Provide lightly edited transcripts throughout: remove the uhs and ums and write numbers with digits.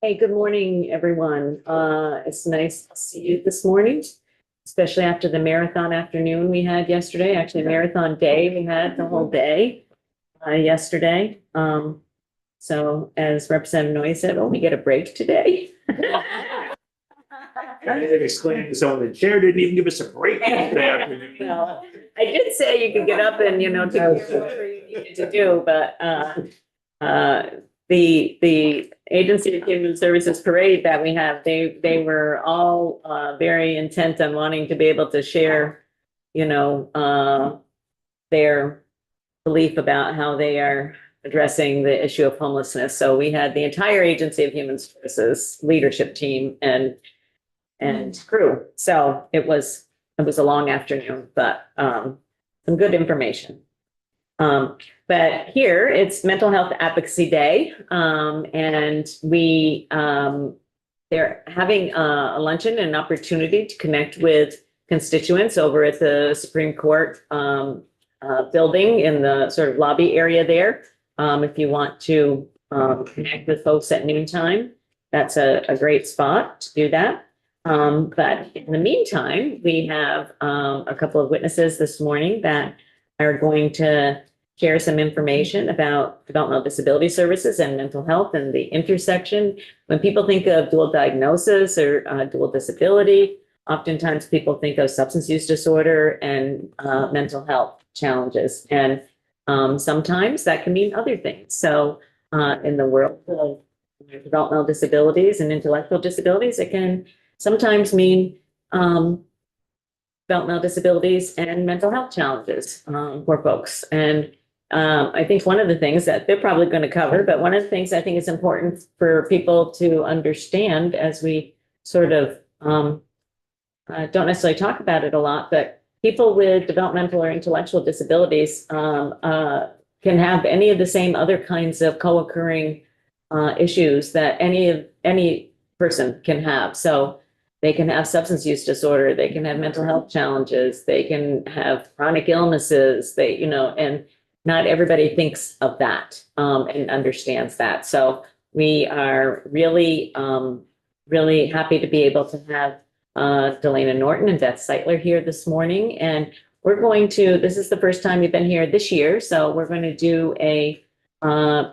Hey, good morning, everyone. It's nice to see you this morning, especially after the marathon afternoon we had yesterday. Actually, marathon day, we had the whole day yesterday. So as Representative Noy said, oh, we get a break today. I didn't explain to someone, the chair didn't even give us a break. Well, I did say you could get up and, take care of whatever you needed to do, but the Agency of Human Services parade that we have, they were all very intent on wanting to be able to share, their belief about how they are addressing the issue of homelessness. So we had the entire Agency of Human Services leadership team and crew. So it was a long afternoon, but some good information. But here it's Mental Health Advocacy Day, and they're having a luncheon and an opportunity to connect with constituents over at the Supreme Court building in the sort of lobby area there. If you want to connect with folks at noontime, that's a great spot to do that. But in the meantime, we have a couple of witnesses this morning that are going to share some information about developmental disability services and mental health and the intersection. When people think of dual diagnosis or dual disability, oftentimes people think of substance use disorder and mental health challenges. And sometimes that can mean other things. So in the world of developmental disabilities and intellectual disabilities, it can sometimes mean developmental disabilities and mental health challenges for folks. And I think one of the things that they're probably going to cover, but one of the things I think is important for people to understand as we sort of don't necessarily talk about it a lot, but people with developmental or intellectual disabilities can have any of the same other kinds of co-occurring issues that any person can have. So they can have substance use disorder, they can have mental health challenges, they can have chronic illnesses, and not everybody thinks of that and understands that. So we are really, really happy to be able to have Delana Norton and Beth Seitler here this morning. And we're going to, this is the first time you've been here this year, so we're going to do a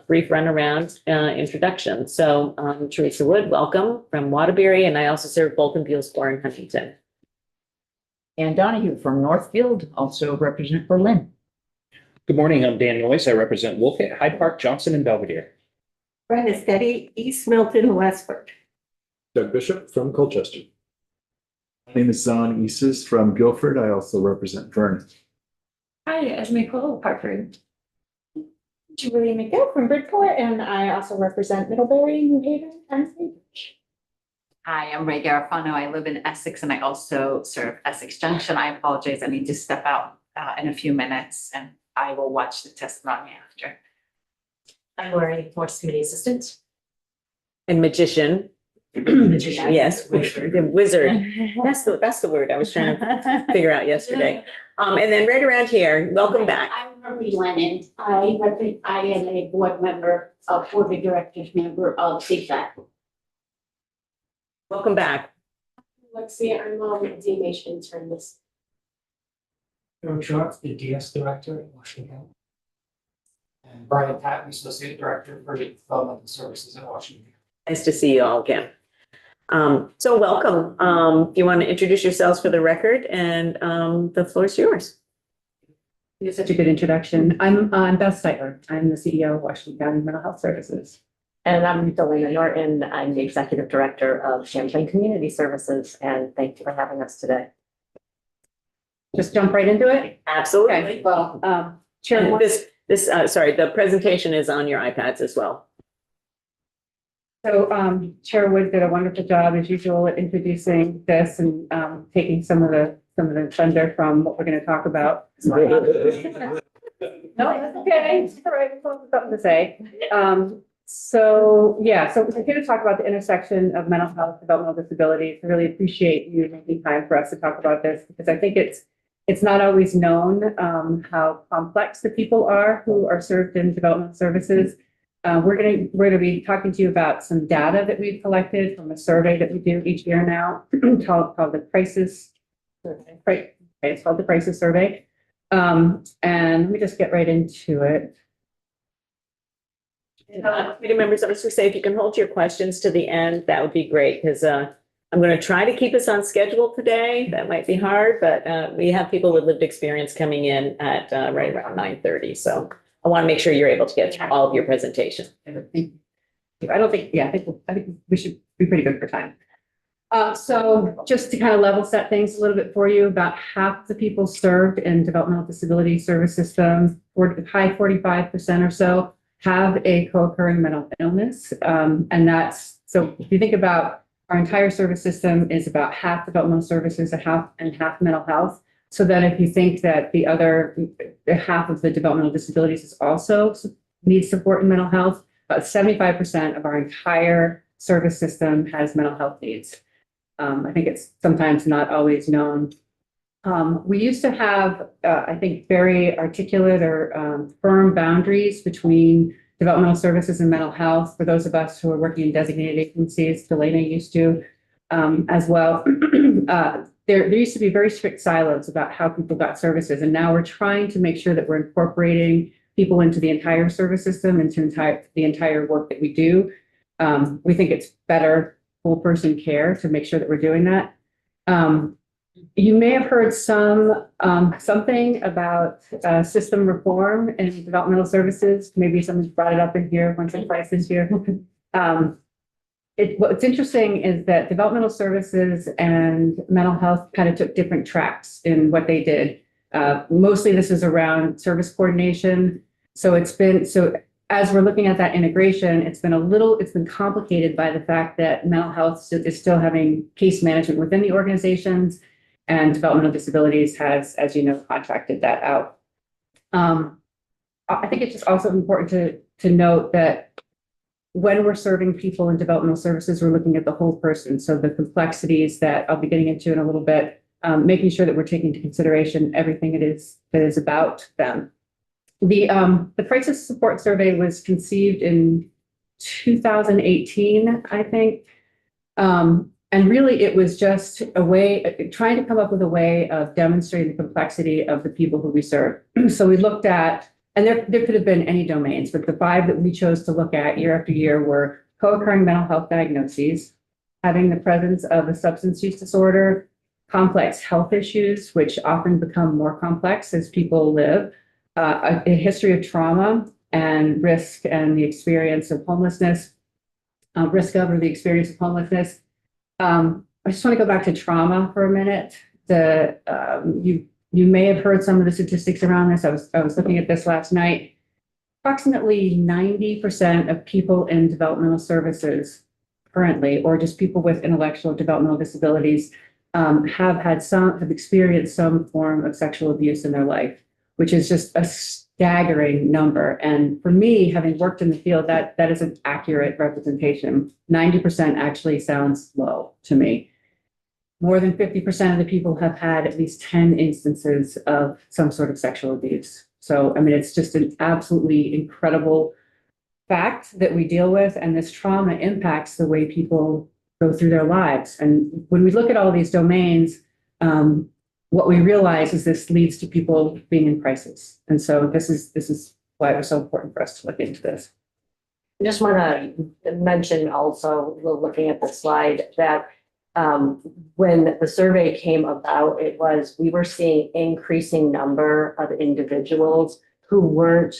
brief runaround introduction. So Teresa Wood, welcome from Waterbury, and I also serve Bolton, Bealsboro, and Huntington. Ann Donahue from Northfield, also represent Berlin. Good morning, I'm Dan Noyes. I represent Wolcott, Hyde Park, Johnson, and Belvedere. Brenda Steady, East Milton, Westford. Doug Bishop from Colchester. My name is Zahn Isis from Guilford. I also represent Vernon. Hi, Esme Cole, Hartford. Julie McGill from Bridport, and I also represent Middlebury, New Haven, and Cambridge. Hi, I'm Ray Garofano. I live in Essex and I also serve Essex Junction. I apologize. I need to step out in a few minutes and I will watch the testimony after. I'm Lori, Force Committee Assistant. And magician. Yes, wizard. That's the word I was trying to figure out yesterday. And then right around here, welcome back. I'm Marie Lennon. I am a board member, board of directors member of CSAC. Welcome back. Let's see, I'm on the DMH intern this. Joe Schwartz, the DS Director in Washington. And Brian Patton, Associate Director for Developmental Services in Washington. Nice to see you all again. So welcome. You want to introduce yourselves for the record, and the floor is yours. You did such a good introduction. I'm Beth Seitler. I'm the CEO of Washington County Mental Health Services. And I'm Delana Norton. I'm the Executive Director of Champlain Community Services, and thank you for having us today. Just jump right into it? Absolutely. Okay. Well, Chair, And the presentation is on your iPads as well. so Chair Wood did a wonderful job as usual at introducing this and taking some of the thunder from what we're going to talk about. No, that's okay. It's all right. It's something to say. So we're here to talk about the intersection of mental health, developmental disabilities. I really appreciate you making time for us to talk about this because I think it's not always known how complex the people are who are served in developmental services. We're gonna be talking to you about some data that we've collected from a survey that we do each year now, called the Crisis. Right, it's called the Crisis Survey. And let me just get right into it. Committee members, I was gonna say, if you can hold your questions to the end, that would be great, because I'm gonna try to keep us on schedule today. That might be hard, but we have people with lived experience coming in at right around 9:30, so I want to make sure you're able to get all of your presentation. I don't think, yeah, I think we should be pretty good for time. So just to kind of level set things a little bit for you, about half the people served in developmental disability service systems, or high 45% or so, have a co-occurring mental illness. And that's, so if you think about our entire service system is about half developmental services and half mental health. So then if you think that the other half of the developmental disabilities is also needs support in mental health, about 75% of our entire service system has mental health needs. I think it's sometimes not always known. We used to have, I think, very articulate or firm boundaries between developmental services and mental health. For those of us who are working in designated agencies, Delaney used to as well. There used to be very strict silos about how people got services, and now we're trying to make sure that we're incorporating people into the entire service system, into the entire work that we do. We think it's better whole person care to make sure that we're doing that. You may have heard something about system reform in developmental services. Maybe someone's brought it up in here once or twice this year. What's interesting is that developmental services and mental health kind of took different tracks in what they did. Mostly this is around service coordination. So as we're looking at that integration, it's been complicated by the fact that mental health is still having case management within the organizations, and developmental disabilities has, as you know, contracted that out. I think it's just also important to note that when we're serving people in developmental services, we're looking at the whole person. So the complexities that I'll be getting into in a little bit, making sure that we're taking into consideration everything it is that is about them. The Crisis Support Survey was conceived in 2018, I think. And really it was just a way, trying to come up with a way of demonstrating the complexity of the people who we serve. So we looked at, and there could have been any domains, but the 5 that we chose to look at year after year were co-occurring mental health diagnoses, having the presence of a substance use disorder, complex health issues, which often become more complex as people live, a history of trauma and risk and the experience of homelessness, risk of or the experience of homelessness. I just want to go back to trauma for a minute. You may have heard some of the statistics around this. I was looking at this last night. Approximately 90% of people in developmental services currently, or just people with intellectual developmental disabilities, have experienced some form of sexual abuse in their life, which is just a staggering number. And for me, having worked in the field, that is an accurate representation. 90% actually sounds low to me. More than 50% of the people have had at least 10 instances of some sort of sexual abuse. So, I mean, it's just an absolutely incredible fact that we deal with, and this trauma impacts the way people go through their lives. And when we look at all these domains, what we realize is this leads to people being in crisis. And so this is why it was so important for us to look into this. I just want to mention also, looking at the slide, that when the survey came about, we were seeing increasing number of individuals who weren't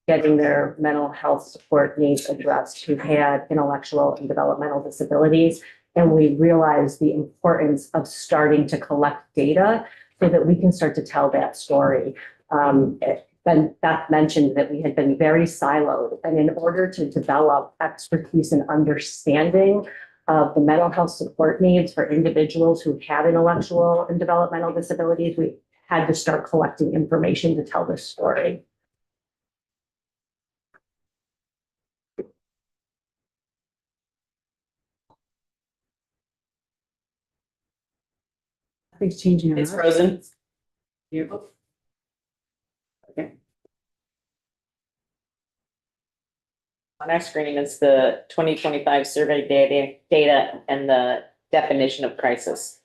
getting their mental health support needs addressed, who had intellectual and developmental disabilities. And we realized the importance of starting to collect data so that we can start to tell that story. Beth mentioned that we had been very siloed, and in order to develop expertise and understanding of the mental health support needs for individuals who have intellectual and developmental disabilities, we had to start collecting information to tell this story. Things changing. It's frozen. Okay. On our screen is the 2025 survey data and the definition of crisis.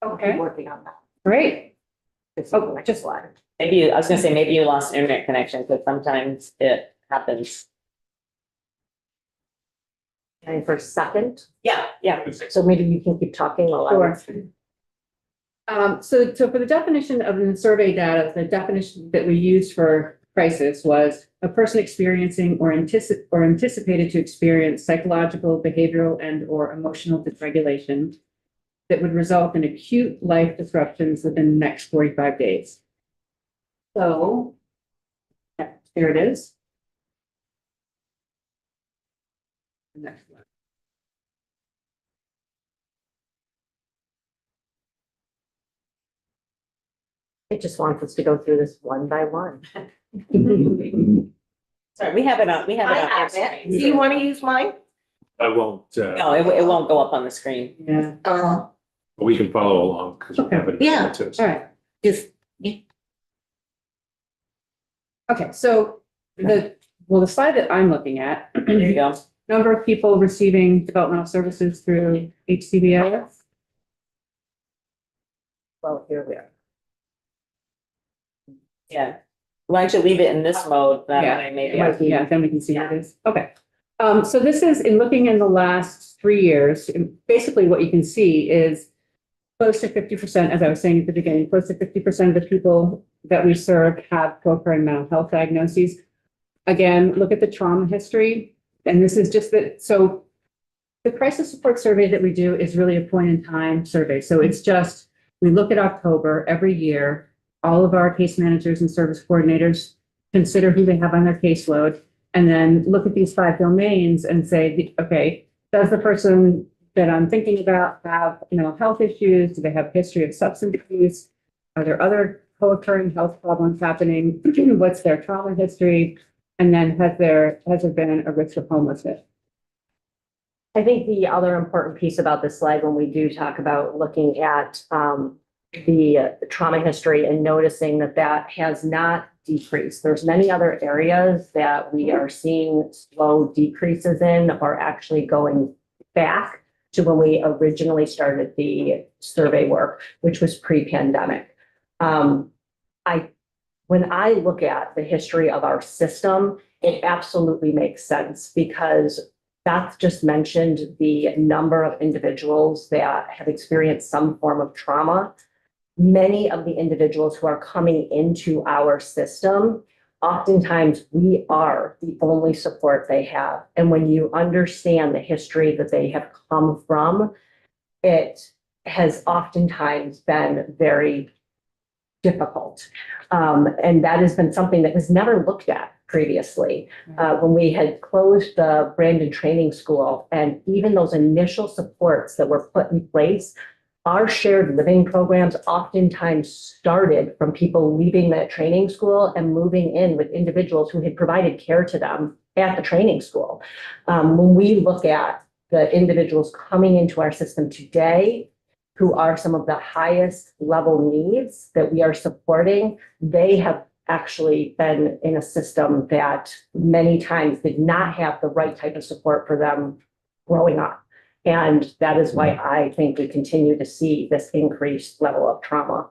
I'm working on that. Great. It's Oh, the next just- slide. Maybe, I was gonna say, maybe you lost internet connection, because sometimes it happens. And for a second, Yeah, yeah. so maybe you can keep talking while I. Sure. So for the definition of the survey data, the definition that we used for crisis was a person experiencing or anticipated to experience psychological, behavioral, and or emotional dysregulation that would result in acute life disruptions within the next 45 days. So, yeah, here it is. Next one. It just wants us to go through this one by one. Sorry, we have it on, I have it. Do you want to use mine? I won't, No, it won't go up on the screen. Yeah, we can follow along because we have it. Yeah. too. all right. Just, Okay, so the slide that I'm looking at, There you go. number of people receiving developmental services through HCBS. Well, here we are. Yeah. Why don't you leave it in this mode, that Yeah. way maybe. Yeah, then we can see what it is. Okay. So this is in looking in the last 3 years, and basically what you can see is close to 50%, as I was saying at the beginning, close to 50% of the people that we serve have co-occurring mental health diagnoses. Again, look at the trauma history, and this is just that, so the crisis support survey that we do is really a point in time survey. So it's just, we look at October every year, all of our case managers and service coordinators consider who they have on their caseload, and then look at these 5 domains and say, okay, does the person that I'm thinking about have, health issues? Do they have history of substance abuse? Are there other co-occurring health problems happening? What's their trauma history? And then has there been a risk of homelessness? I think the other important piece about this slide, when we do talk about looking at the trauma history and noticing that that has not decreased. There's many other areas that we are seeing slow decreases in, or actually going back to when we originally started the survey work, which was pre-pandemic. When I look at the history of our system, it absolutely makes sense, because Beth just mentioned the number of individuals that have experienced some form of trauma. Many of the individuals who are coming into our system, oftentimes we are the only support they have. And when you understand the history that they have come from, it has oftentimes been very difficult. And that has been something that was never looked at previously. When we had closed the Brandon Training School, and even those initial supports that were put in place, our shared living programs oftentimes started from people leaving that training school and moving in with individuals who had provided care to them at the training school. When we look at the individuals coming into our system today, who are some of the highest level needs that we are supporting, they have actually been in a system that many times did not have the right type of support for them growing up. And that is why I think we continue to see this increased level of trauma.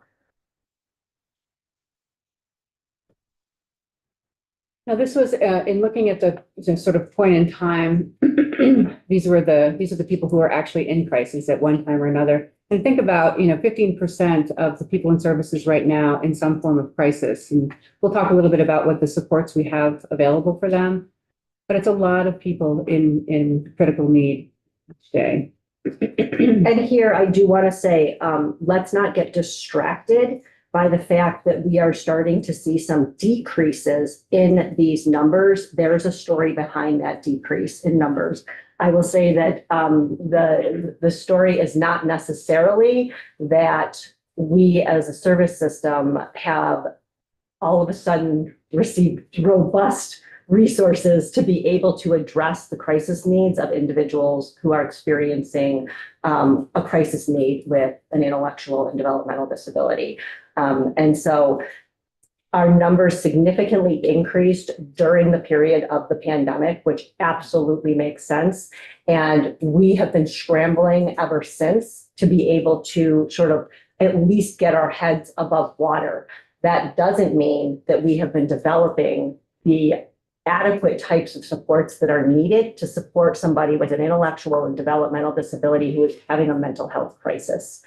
Now, this was in looking at the sort of point in time. These are the people who are actually in crisis at one time or another. And think about, 15% of the people in services right now in some form of crisis. And we'll talk a little bit about what the supports we have available for them. But it's a lot of people in critical need each day. And here I do want to say, let's not get distracted by the fact that we are starting to see some decreases in these numbers. There's a story behind that decrease in numbers. I will say that the story is not necessarily that we as a service system have all of a sudden received robust resources to be able to address the crisis needs of individuals who are experiencing a crisis need with an intellectual and developmental disability. And so Our numbers significantly increased during the period of the pandemic, which absolutely makes sense. And we have been scrambling ever since to be able to sort of at least get our heads above water. That doesn't mean that we have been developing the adequate types of supports that are needed to support somebody with an intellectual and developmental disability who is having a mental health crisis.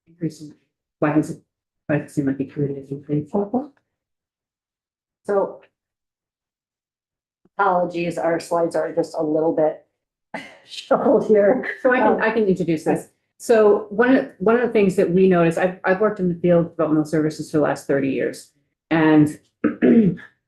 Increasing, why does it seem like it created increase? So apologies, our slides are just a little bit shuffled here. So I can introduce this. So one of the things that we noticed, I've worked in the field of developmental services for the last 30 years. And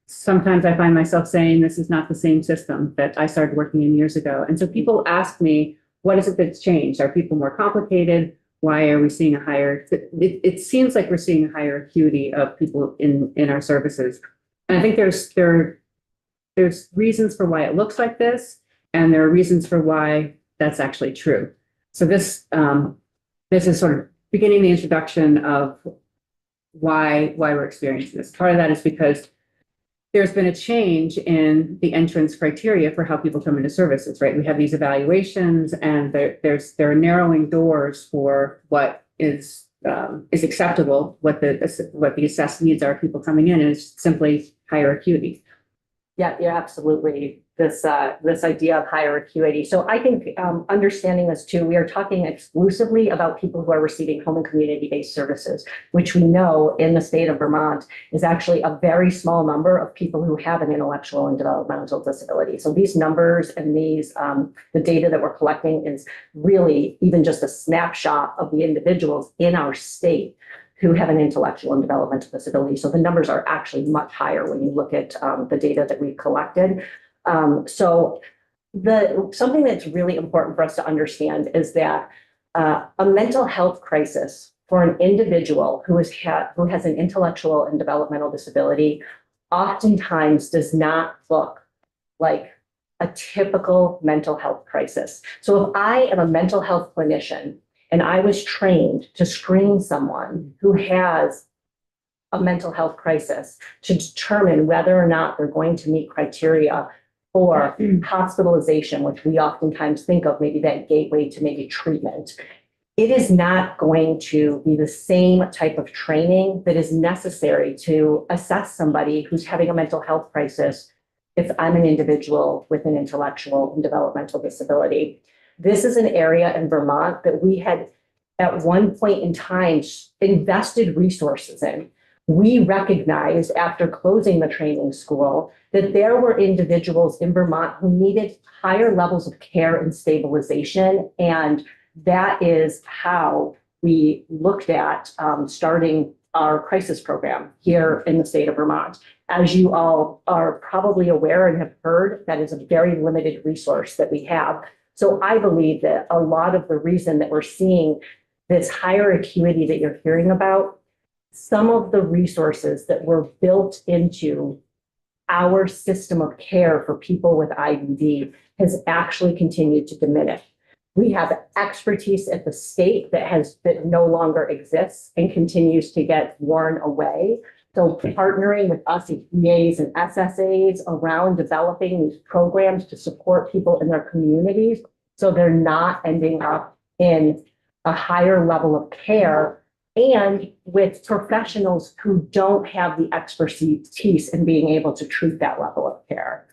sometimes I find myself saying this is not the same system that I started working in years ago. And so people ask me, what is it that's changed? Are people more complicated? Why are we seeing a higher, it seems like we're seeing a higher acuity of people in our services. And I think there's reasons for why it looks like this, and there are reasons for why that's actually true. So this is sort of beginning the introduction of why we're experiencing this. Part of that is because there's been a change in the entrance criteria for how people come into services, right? We have these evaluations, and there are narrowing doors for what is acceptable, what the assessed needs are of people coming in, and it's simply higher acuity. Yeah, you're absolutely this idea of higher acuity. So I think understanding this too, we are talking exclusively about people who are receiving home and community-based services, which we know in the state of Vermont is actually a very small number of people who have an intellectual and developmental disability. So these numbers and the data that we're collecting is really even just a snapshot of the individuals in our state who have an intellectual and developmental disability. So the numbers are actually much higher when you look at the data that we've collected. So something that's really important for us to understand is that a mental health crisis for an individual who has an intellectual and developmental disability oftentimes does not look like a typical mental health crisis. So if I am a mental health clinician and I was trained to screen someone who has a mental health crisis to determine whether or not they're going to meet criteria for hospitalization, which we oftentimes think of maybe that gateway to maybe treatment, it is not going to be the same type of training that is necessary to assess somebody who's having a mental health crisis if I'm an individual with an intellectual and developmental disability. This is an area in Vermont that we had at one point in time invested resources in. We recognized after closing the training school that there were individuals in Vermont who needed higher levels of care and stabilization. And that is how we looked at starting our crisis program here in the state of Vermont. As you all are probably aware and have heard, that is a very limited resource that we have. So I believe that a lot of the reason that we're seeing this higher acuity that you're hearing about, some of the resources that were built into our system of care for people with IBD has actually continued to diminish. We have expertise at the state that no longer exists and continues to get worn away. So partnering with us EAs and SSAs around developing these programs to support people in their communities so they're not ending up in a higher level of care and with professionals who don't have the expertise in being able to treat that level of care.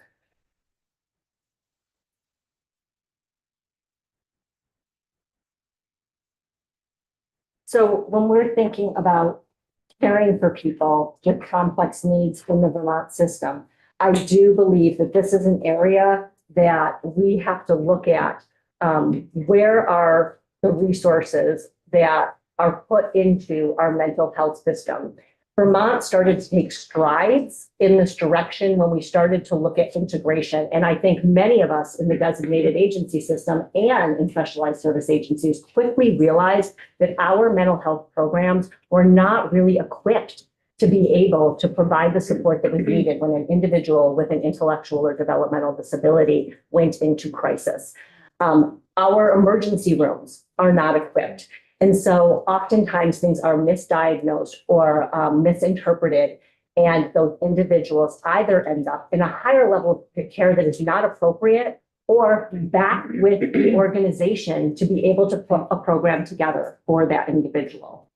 So when we're thinking about caring for people with complex needs in the Vermont system, I do believe that this is an area that we have to look at. Where are the resources that are put into our mental health system? Vermont started to take strides in this direction when we started to look at integration. And I think many of us in the designated agency system and in specialized service agencies quickly realized that our mental health programs were not really equipped to be able to provide the support that we needed when an individual with an intellectual or developmental disability went into crisis. Our emergency rooms are not equipped. And so oftentimes things are misdiagnosed or misinterpreted, and those individuals either end up in a higher level of care that is not appropriate or back with the organization to be able to put a program together for that individual.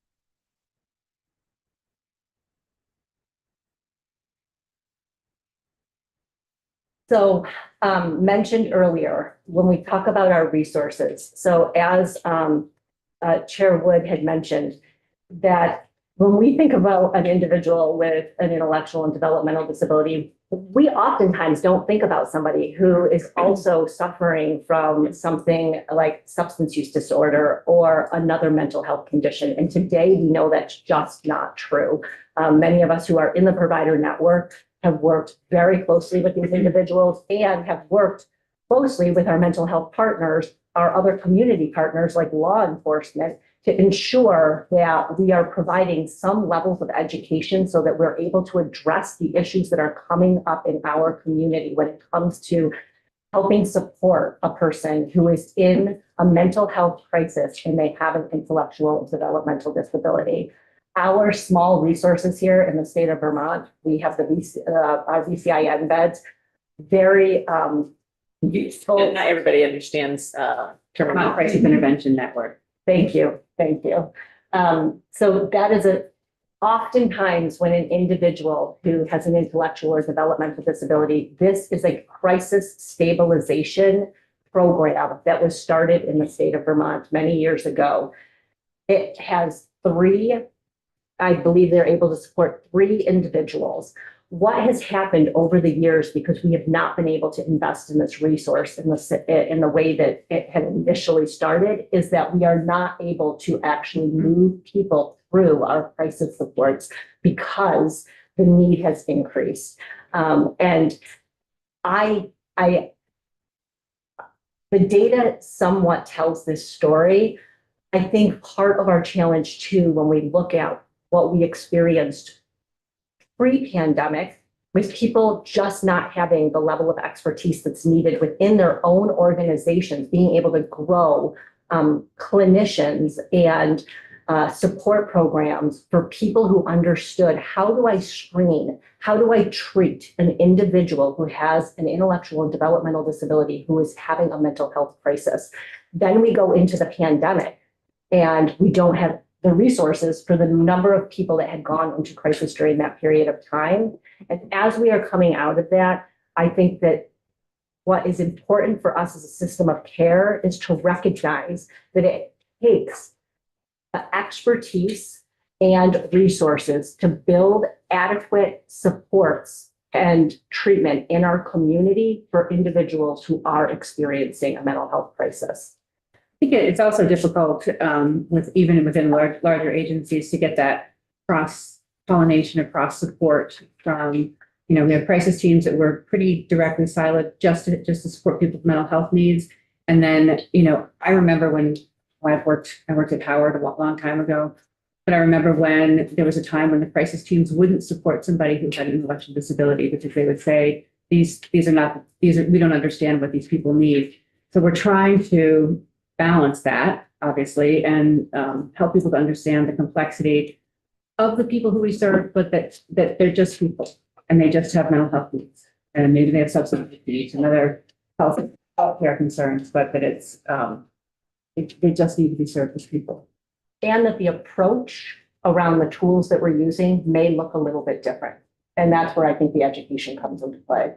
So mentioned earlier, when we talk about our resources, so as Chair Wood had mentioned, that when we think about an individual with an intellectual and developmental disability, we oftentimes don't think about somebody who is also suffering from something like substance use disorder or another mental health condition. And today we know that's just not true. Many of us who are in the provider network have worked very closely with these individuals and have worked closely with our mental health partners, our other community partners like law enforcement, to ensure that we are providing some levels of education so that we're able to address the issues that are coming up in our community when it comes to helping support a person who is in a mental health crisis and they have an intellectual and developmental disability. Our small resources here in the state of Vermont, we have our VCIN beds, very useful. And not everybody understands Vermont terminology. Crisis Intervention Network. Thank you. So that is oftentimes when an individual who has an intellectual or developmental disability, this is a crisis stabilization program that was started in the state of Vermont many years ago. It has I believe they're able to support 3 individuals. What has happened over the years, because we have not been able to invest in this resource in the way that it had initially started, is that we are not able to actually move people through our crisis supports because the need has increased. And the data somewhat tells this story. I think part of our challenge too, when we look at what we experienced pre-pandemic, with people just not having the level of expertise that's needed within their own organizations, being able to grow clinicians and support programs for people who understood, how do I screen, how do I treat an individual who has an intellectual and developmental disability who is having a mental health crisis. Then we go into the pandemic and we don't have the resources for the number of people that had gone into crisis during that period of time. And as we are coming out of that, I think that what is important for us as a system of care is to recognize that it takes expertise and resources to build adequate supports and treatment in our community for individuals who are experiencing a mental health crisis. I think it's also difficult even within larger agencies to get that cross-pollination or cross-support from, we have crisis teams that were pretty directly siloed just to support people with mental health needs. And then, I remember when I worked at Howard a long time ago, but I remember when there was a time when the crisis teams wouldn't support somebody who had an intellectual disability because they would say, we don't understand what these people need. So we're trying to balance that, obviously, and help people to understand the complexity of the people who we serve, but that they're just people and they just have mental health needs, and maybe they have substance needs and other health care concerns, but that they just need to be served as people. And that the approach around the tools that we're using may look a little bit different. And that's where I think the education comes into play.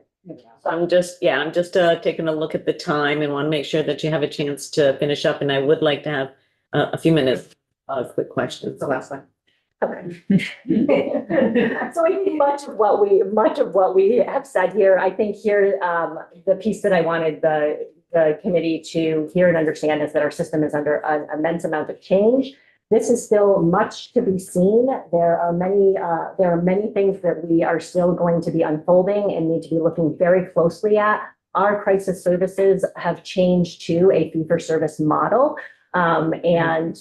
So I'm just taking a look at the time and want to make sure that you have a chance to finish up. And I would like to have a few minutes of quick questions. The last one. Okay. So I think much of what we have said here, I think here, the piece that I wanted the committee to hear and understand is that our system is under an immense amount of change. This is still much to be seen. There are many things that we are still going to be unfolding and need to be looking very closely at. Our crisis services have changed to a fee-for-service model. And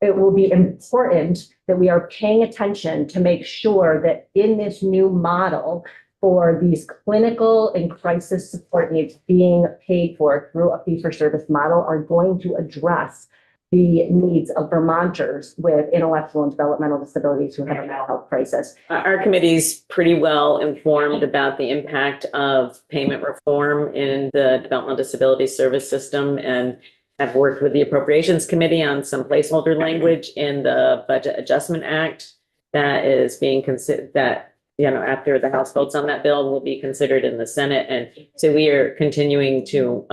it will be important that we are paying attention to make sure that in this new model for these clinical and crisis support needs being paid for through a fee-for-service model are going to address the needs of Vermonters with intellectual and developmental disabilities who have a mental health crisis. Our committee's pretty well informed about the impact of payment reform in the Developmental Disability Service System, and have worked with the Appropriations Committee on some placeholder language in the Budget Adjustment Act that is being considered, that, you know, after the House votes on that bill, will be considered in the Senate. And so we are continuing to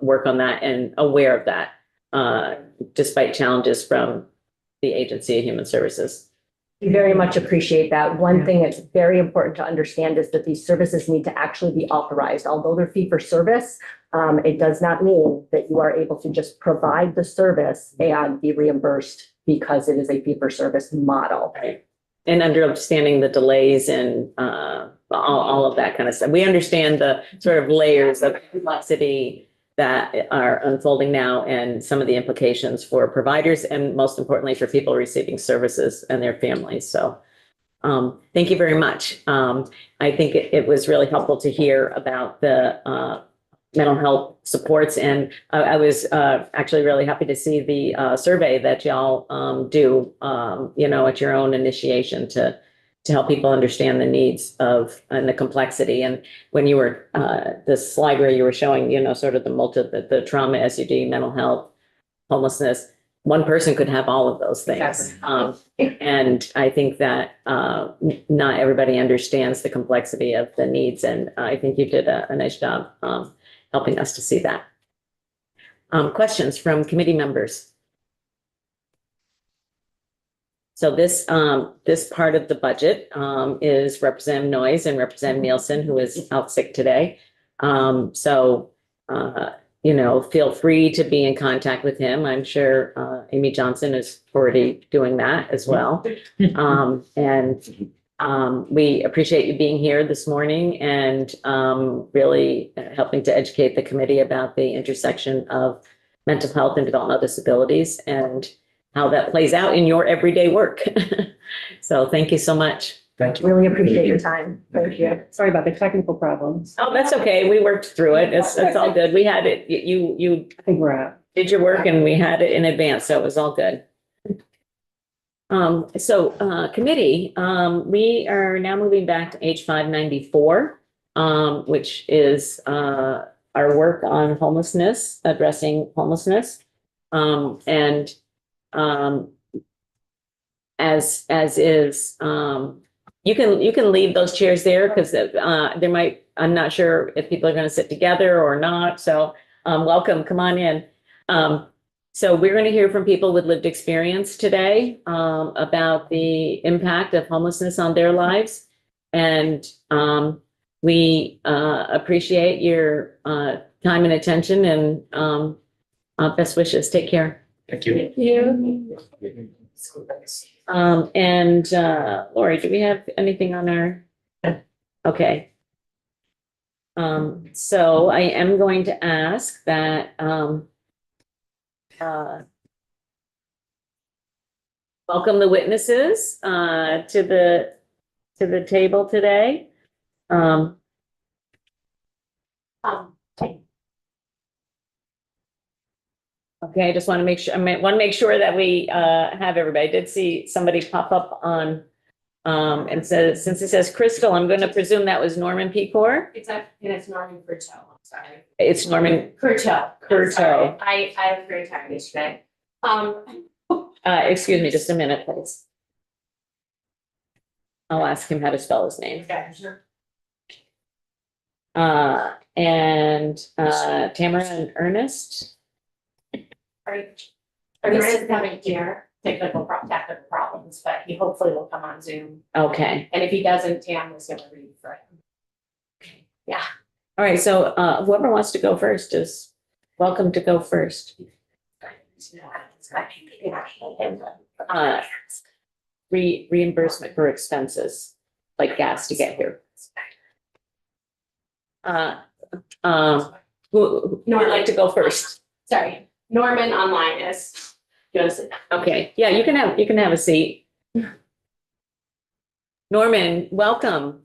work on that and aware of that, despite challenges from the Agency of Human Services. We very much appreciate that. One thing that's very important to understand is that these services need to actually be authorized. Although they're fee for service, it does not mean that you are able to just provide the service and be reimbursed because it is a fee for service model. Right. And understanding the delays and all of that kind of stuff. We understand the sort of layers of complexity that are unfolding now and some of the implications for providers and most importantly for people receiving services and their families. So thank you very much. I think it was really helpful to hear about the mental health supports, and I was actually really happy to see the survey that y'all do, you know, at your own initiation to help people understand the needs of and the complexity. And when you were the slide where you were showing, you know, sort of the trauma, SUD, mental health, homelessness, one person could have all of those things. And I think that not everybody understands the complexity of the needs. And I think you did a nice job helping us to see that. Questions from committee members? So this part of the budget is Representative Noyes and Representative Nielsen, who is out sick today. You know, feel free to be in contact with him. I'm sure Amy Johnson is already doing that as well. We appreciate you being here this morning and really helping to educate the committee about the intersection of mental health and developmental disabilities and how that plays out in your everyday work. So thank you so much. Thank you. Really appreciate your time. Thank you. Sorry about the technical problems. Oh, that's okay. We worked through it. It's all good. We had it. You I think we're out. did your work and we had it in advance, so it was all good. Committee, we are now moving back to H594, which is our work on homelessness, addressing homelessness. As is, you can leave those chairs there because there might, I'm not sure if people are going to sit together or not. So welcome, come on in. So we're going to hear from people with lived experience today about the impact of homelessness on their lives. And we appreciate your time and attention and best wishes. Take care. Thank you. Thank you. Lori, do we have anything on our? Okay. So I am going to ask that welcome the witnesses to the table today. Okay, I just want to make sure, want to make sure that we have everybody. I did see somebody pop up on and says, since it says Crystal, I'm going to presume that was Norman Pecor. It's Norman Curto, I'm sorry. It's Norman Curto. Curto. I have a great time today. Excuse me, just a minute, please. I'll ask him how to spell his name. Tamara and Ernest. Ernest is having here technical problems, but he hopefully will come on Zoom. Okay. And if he doesn't, Tam is going to read for him. Okay. Yeah. All right. So whoever wants to go first is welcome to go first. uh, reimbursement for expenses, like gas to get here. Who would like to go first? Sorry, Norman online is. Okay, yeah, you can have a seat. Norman, welcome.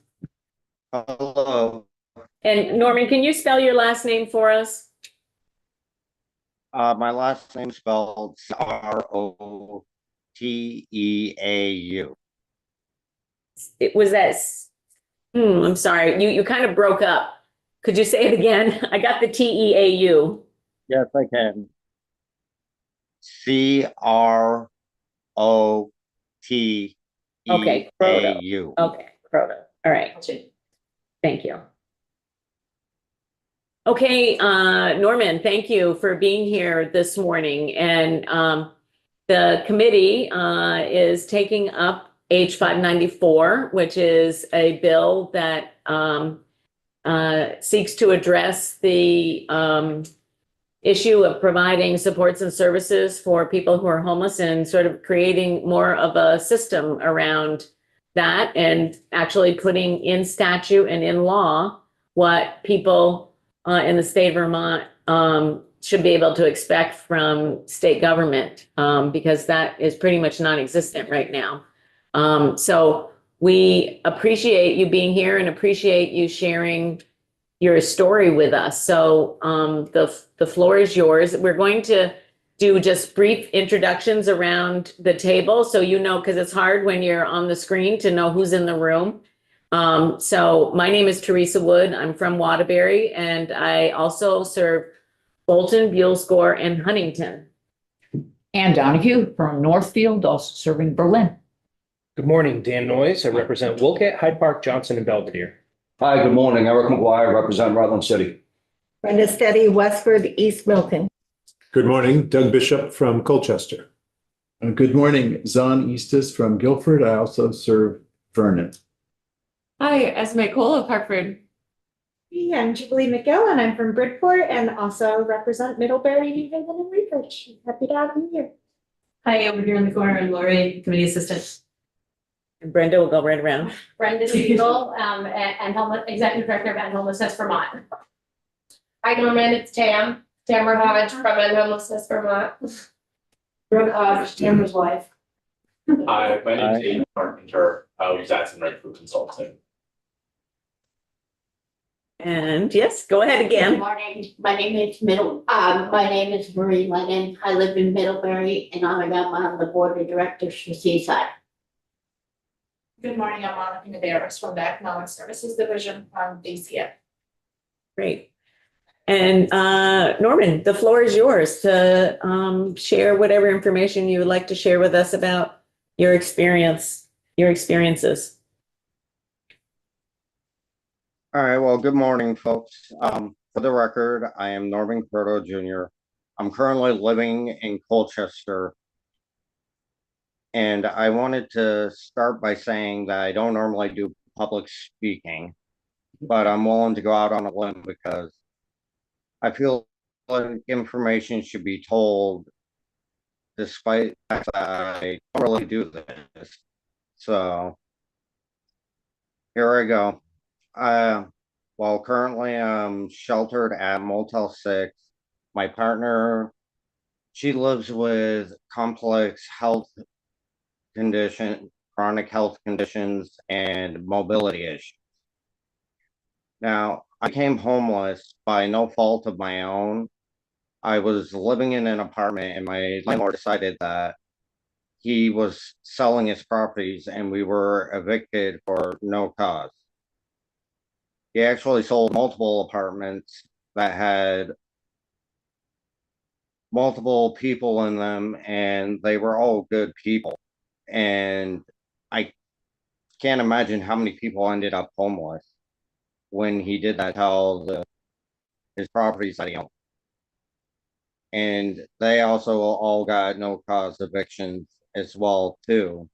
Hello, And Norman, can you spell your last name for us? my last name spelled Roteau. It was that, I'm sorry, you kind of broke up. Could you say it again? I got the Teau. Yes, I can. Croteau. Okay, Croto. Okay, Croto. All right. Thank you. Okay, Norman, thank you for being here this morning. And the committee is taking up H 594, which is a bill that seeks to address the issue of providing supports and services for people who are homeless and sort of creating more of a system around that and actually putting in statute and in law what people in the state of Vermont should be able to expect from state government because that is pretty much non-existent right now. So we appreciate you being here and appreciate you sharing your story with us. So the floor is yours. We're going to do just brief introductions around the table. So you know, because it's hard when you're on the screen to know who's in the room. So my name is Teresa Wood. I'm from Waterbury, and I also serve Bolton, Buellscore, and Huntington. Ann Donahue from Northfield, also serving Berlin. Good morning, Dan Noyes. I represent Wolcott, Hyde Park, Johnson, and Belvedere. Hi, good morning. Eric McGuire, represent Rutland City. Brenda Steady, Westford, East Milton. Good morning, Doug Bishop from Colchester. Good morning, Zon Eastis from Guilford. I also serve Vernon. Hi, Esme Cole of Hartford. I'm Jubilee McGill and I'm from Bridport and also represent Middlebury, New Haven, and Research. Happy to have you here. Hi, over here in the corner, I'm Lori, committee assistant. And Brenda will go right around. Brenda Siegel, Executive Director of End Homelessness Vermont. Hi, Norman, it's Tamara Hodge from End Homelessness Vermont. Brooke Hodge, Tamara's wife. Hi, my name is Aiden Carpenter. I was Jackson Red Food Consultant. And yes, go ahead Good again. morning. My name is Marie Lennon. I live in Middlebury and I'm on the board of directors for Seaside. Good morning, I'm Monica Navarez from the Economic Services Division from DCF. Great. And Norman, the floor is yours to share whatever information you would like to share with us about your experiences. All right, well, good morning, folks. For the record, I am Norman Croto Jr. I'm currently living in Colchester. And I wanted to start by saying that I don't normally do public speaking, but I'm willing to go out on a limb because I feel like information should be told despite the fact that I don't really do this. So here I go. Well, currently I'm sheltered at Motel 6. My partner, she lives with complex health condition, chronic health conditions, and mobility issues. Now, I became homeless by no fault of my own. I was living in an apartment and my landlord decided that he was selling his properties and we were evicted for no cause. He actually sold multiple apartments that had multiple people in them and they were all good people. And I can't imagine how many people ended up homeless when he did that to all his properties that he owned. And they also all got no cause evictions as well too.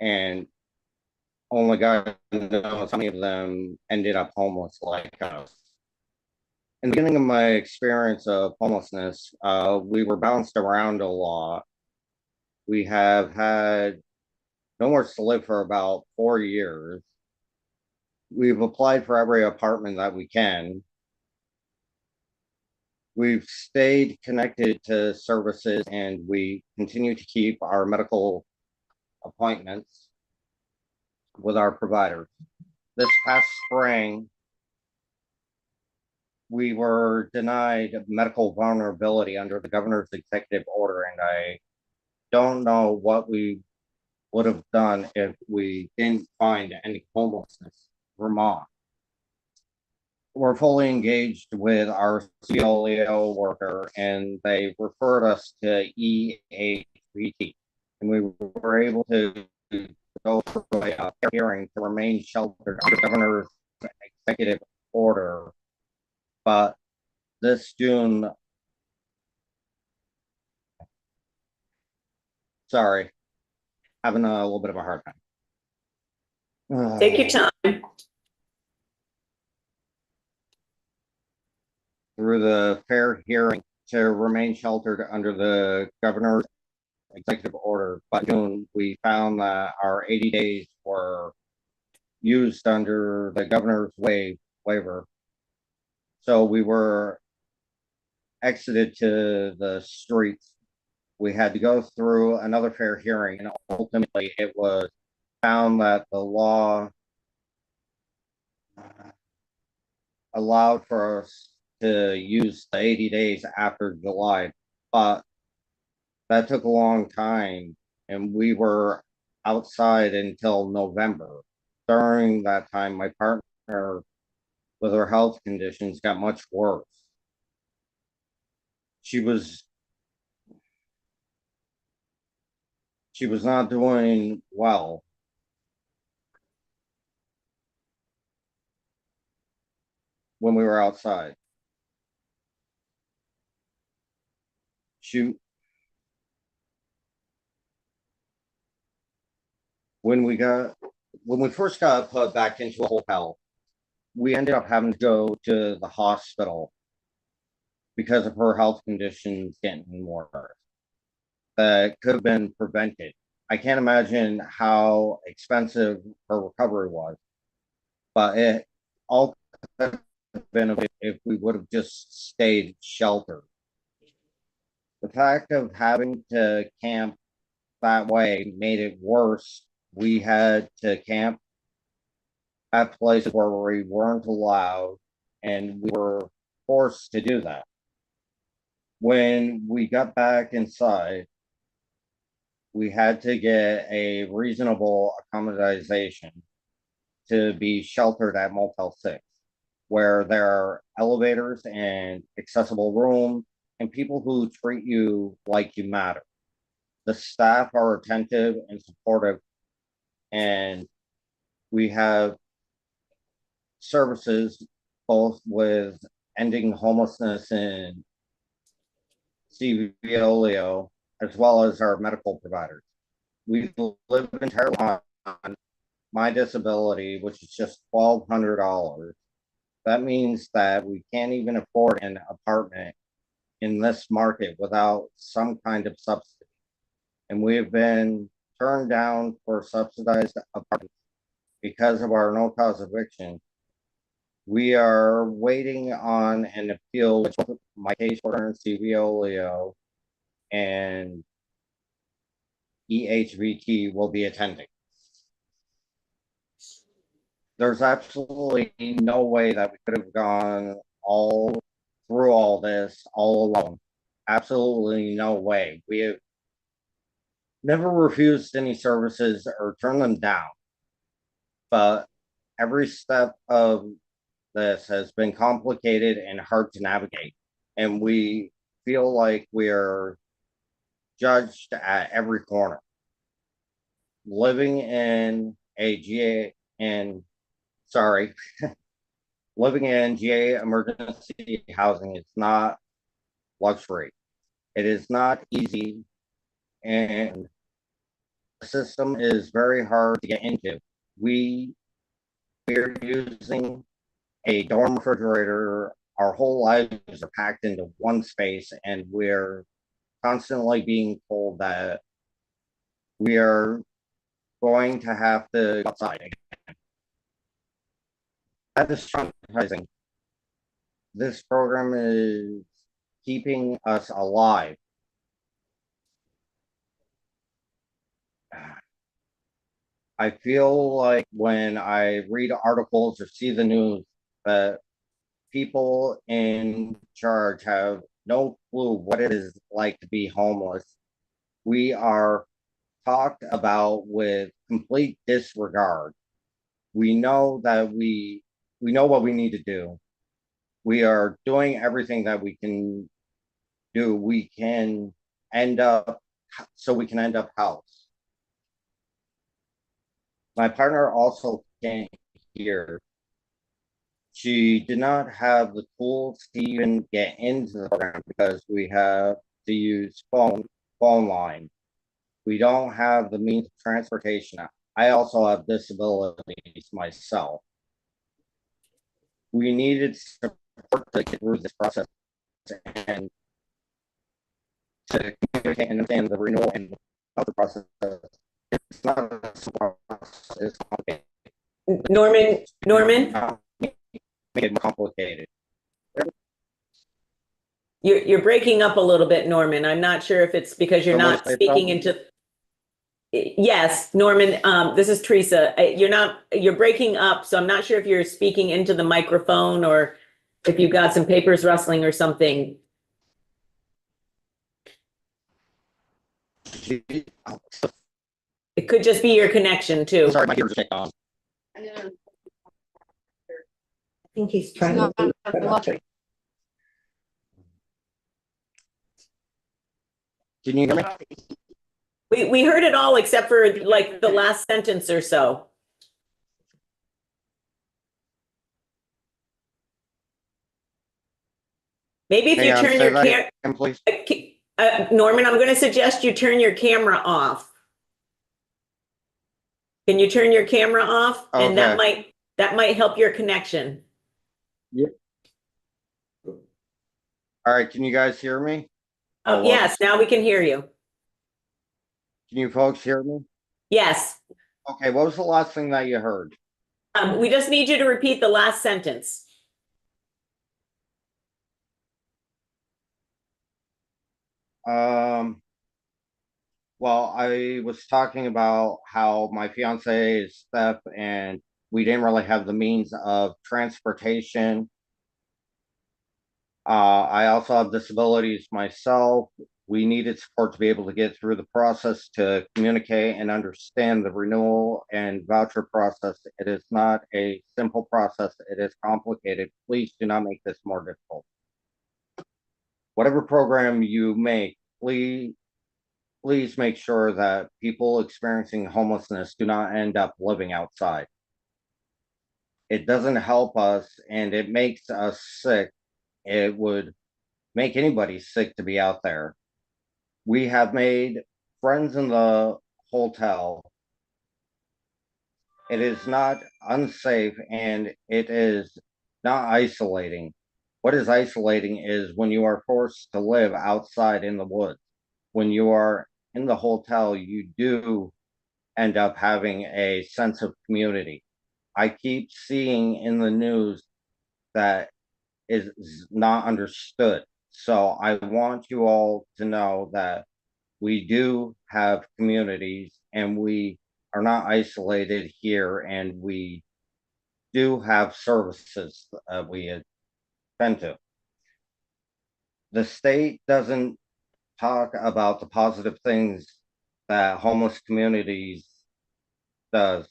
And only God knows how many of them ended up homeless like us. in the beginning of my experience of homelessness, we were bounced around a lot. We have had nowhere to live for about 4 years. We've applied for every apartment that we can. We've stayed connected to services and we continue to keep our medical appointments with our providers. This past spring, we were denied medical vulnerability under the governor's executive order, and I don't know what we would have done if we didn't find any homelessness. Vermont. We're fully engaged with our CLEO worker, and they referred us to EHBT, and we were able to go through a hearing to remain sheltered under the governor's executive order. But this June, sorry, having a little bit of a hard time. Take your time. Through the fair hearing to remain sheltered under the governor's executive order. But June, we found that our 80 days were used under the governor's waiver. So we were exited to the streets. We had to go through another fair hearing, and ultimately it was found that the law allowed for us to use the 80 days after July, but that took a long time, and we were outside until November. During that time, my partner with her health conditions got much worse. She was not doing well. When we were outside. When we first got put back into a hotel, we ended up having to go to the hospital because of her health conditions getting worse. That could have been prevented. I can't imagine how expensive her recovery was, but it all could have been if we would have just stayed sheltered. The fact of having to camp that way made it worse. We had to camp at places where we weren't allowed, and we were forced to do that. When we got back inside, we had to get a reasonable accommodation to be sheltered at Motel 6, where there are elevators and accessible rooms and people who treat you like you matter. The staff are attentive and supportive, and we have services both with ending homelessness in CVLEO, as well as our medical providers. We live entirely on my disability, which is just $1,200. That means that we can't even afford an apartment in this market without some kind of subsidy. And we have been turned down for subsidized apartments because of our no-cause eviction. We are waiting on an appeal, which my caseworker in CVLEO and EHBT will be attending. There's absolutely no way that we could have gone through all this all alone. Absolutely no way. We have never refused any services or turned them down. But every step of this has been complicated and hard to navigate. And we feel like we are judged at every corner. Living in living in GA emergency housing is not luxury. It is not easy, and the system is very hard to get into. We are using a dorm refrigerator our whole lives are packed into one space, and we're constantly being told that we are going to have to go outside again. That is traumatizing. This program is keeping us alive. I feel like when I read articles or see the news that people in charge have no clue what it is like to be homeless. We are talked about with complete disregard. We know that we know what we need to do. We are doing everything that we can do. We can end up house. My partner also can't hear. She did not have the tools to even get into the program because we have to use phone line. We don't have the means of transportation. I also have disabilities myself. We needed support to get through this process and to communicate and understand the renewal and the process. It's not a simple process, it's complicated. Norman? Make it more complicated. You're breaking up a little bit, Norman. I'm not sure if it's because you're Someone not say speaking something? into. Yes, Norman, this is Teresa. You're breaking up, so I'm not sure if you're speaking into the microphone or if you've got some papers rustling or something. It could just be your connection too. Sorry, my ears are on. I think he's trying to. Can you hear me? We heard it all except for like the last sentence or so. Maybe if you Hang on, turn say your that camera, again, please. Norman, I'm going to suggest you turn your camera off. Can you turn your camera off? And that might help your connection. Yep. All right, can you guys hear me? Oh, yes, now we can hear you. Can you folks hear me? Yes. Okay, what was the last thing that you heard? We just need you to repeat the last sentence. Well, I was talking about how my fiance is Steph and we didn't really have the means of transportation. I also have disabilities myself. We needed support to be able to get through the process to communicate and understand the renewal and voucher process. It is not a simple process. It is complicated. Please do not make this more difficult. Whatever program you make, please make sure that people experiencing homelessness do not end up living outside. It doesn't help us and it makes us sick. It would make anybody sick to be out there. We have made friends in the hotel. It is not unsafe and it is not isolating. What is isolating is when you are forced to live outside in the woods. When you are in the hotel, you do end up having a sense of community. I keep seeing in the news that is not understood. So I want you all to know that we do have communities and we are not isolated here and we do have services we attend to. The state doesn't talk about the positive things that homeless communities does.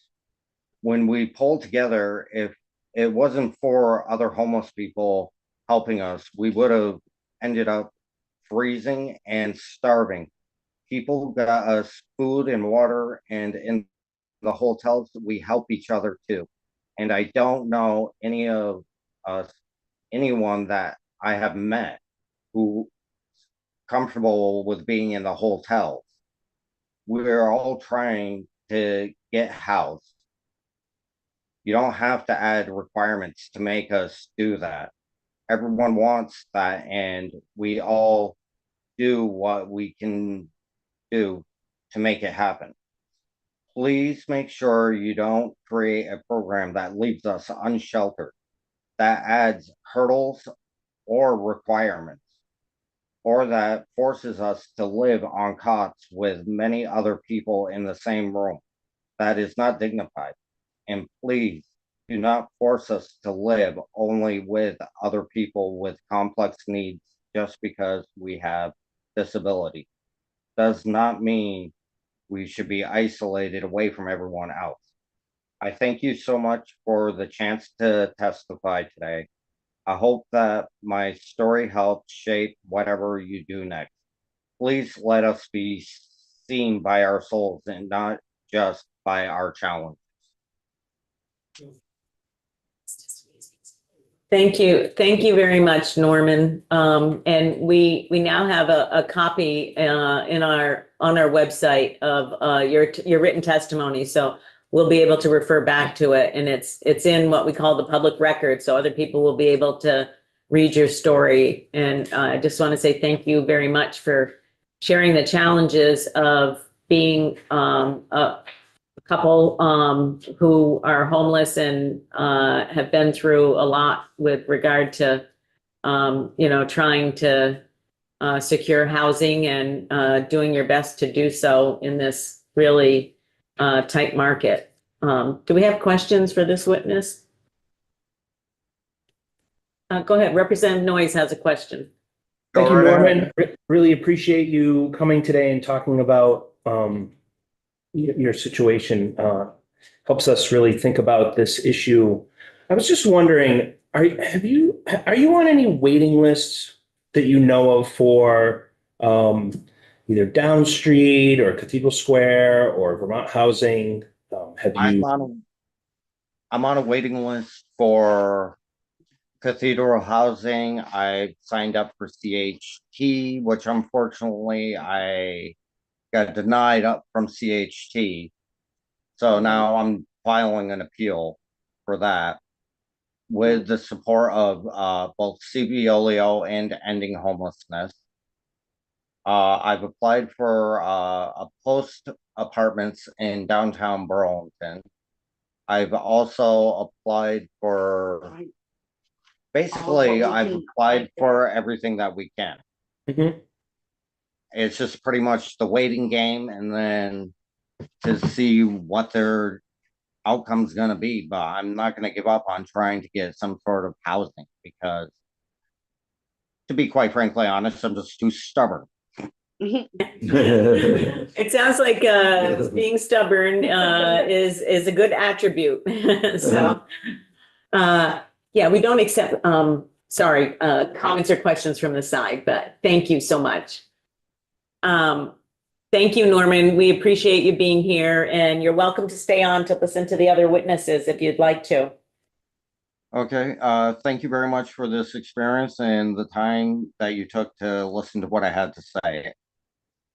When we pull together, if it wasn't for other homeless people helping us, we would have ended up freezing and starving. People got us food and water, and in the hotels, we help each other too. And I don't know any of us, anyone that I have met who comfortable with being in the hotels. We're all trying to get housed. You don't have to add requirements to make us do that. everyone wants that, and we all do what we can do to make it happen. Please make sure you don't create a program that leaves us unsheltered, that adds hurdles or requirements, or that forces us to live on cots with many other people in the same room. That is not dignified. And please do not force us to live only with other people with complex needs just because we have disability. Does not mean we should be isolated away from everyone else. I thank you so much for the chance to testify today. I hope that my story helps shape whatever you do next. Please let us be seen by our souls and not just by our challenges. Thank you. Thank you very much, Norman. And we now have a copy on our website of your written testimony. So we'll be able to refer back to it, and it's in what we call the public record. So other people will be able to read your story. And I just want to say thank you very much for sharing the challenges of being a couple who are homeless and have been through a lot with regard to trying to secure housing and doing your best to do so in this really tight market. Do we have questions for this witness? Go ahead. Representative Noyes has a question. Thank you, Norman. Really appreciate you coming today and talking about your situation. Helps us really think about this issue. I was just wondering, are you on any waiting lists that you know of for either Down Street or Cathedral Square or Vermont Housing? I'm on a waiting list for Cathedral Housing. I signed up for CHT, which unfortunately I got denied up from CHT. So now I'm filing an appeal for that with the support of both CBOLEO and Ending Homelessness. I've applied for a post apartments in downtown Burlington. I've also applied for, basically, I've applied for everything that we can. It's just pretty much the waiting game, and then to see what their outcome's going to be. But I'm not going to give up on trying to get some sort of housing because, to be quite frankly honest, I'm just too stubborn. It sounds like being stubborn is a good attribute. So, yeah, we don't accept comments or questions from the side, but thank you so much. Thank you, Norman. We appreciate you being here, and you're welcome to stay on to listen to the other witnesses if you'd like to. Okay, thank you very much for this experience and the time that you took to listen to what I had to say.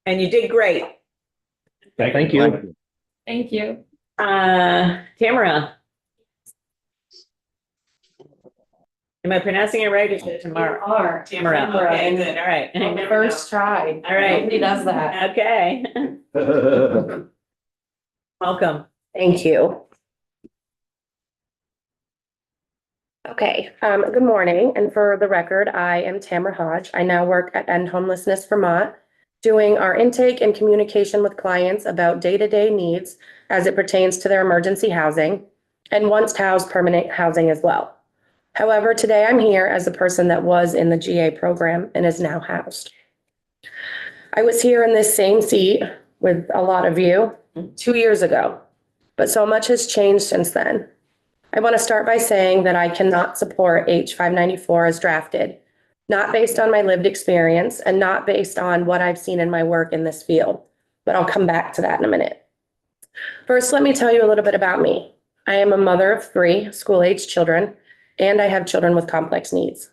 And you did great. Thank you. Thank you. Tamara. Am I pronouncing it right? Or is it tomorrow? You are. Tamara. Okay, good. All right. On the first try. All right. Nobody does that. Okay. Welcome. Thank you. Okay, good morning. And for the record, I am Tamara Hodge. I now work at End Homelessness Vermont, doing our intake and communication with clients about day-to-day needs as it pertains to their emergency housing and once housed permanent housing as well. However, today I'm here as a person that was in the GA program and is now housed. I was here in this same seat with a lot of you 2 years ago, but so much has changed since then. I want to start by saying that I cannot support H594 as drafted, not based on my lived experience and not based on what I've seen in my work in this field, but I'll come back to that in a minute. First, let me tell you a little bit about me. I am a mother of 3 school-age children, and I have children with complex needs.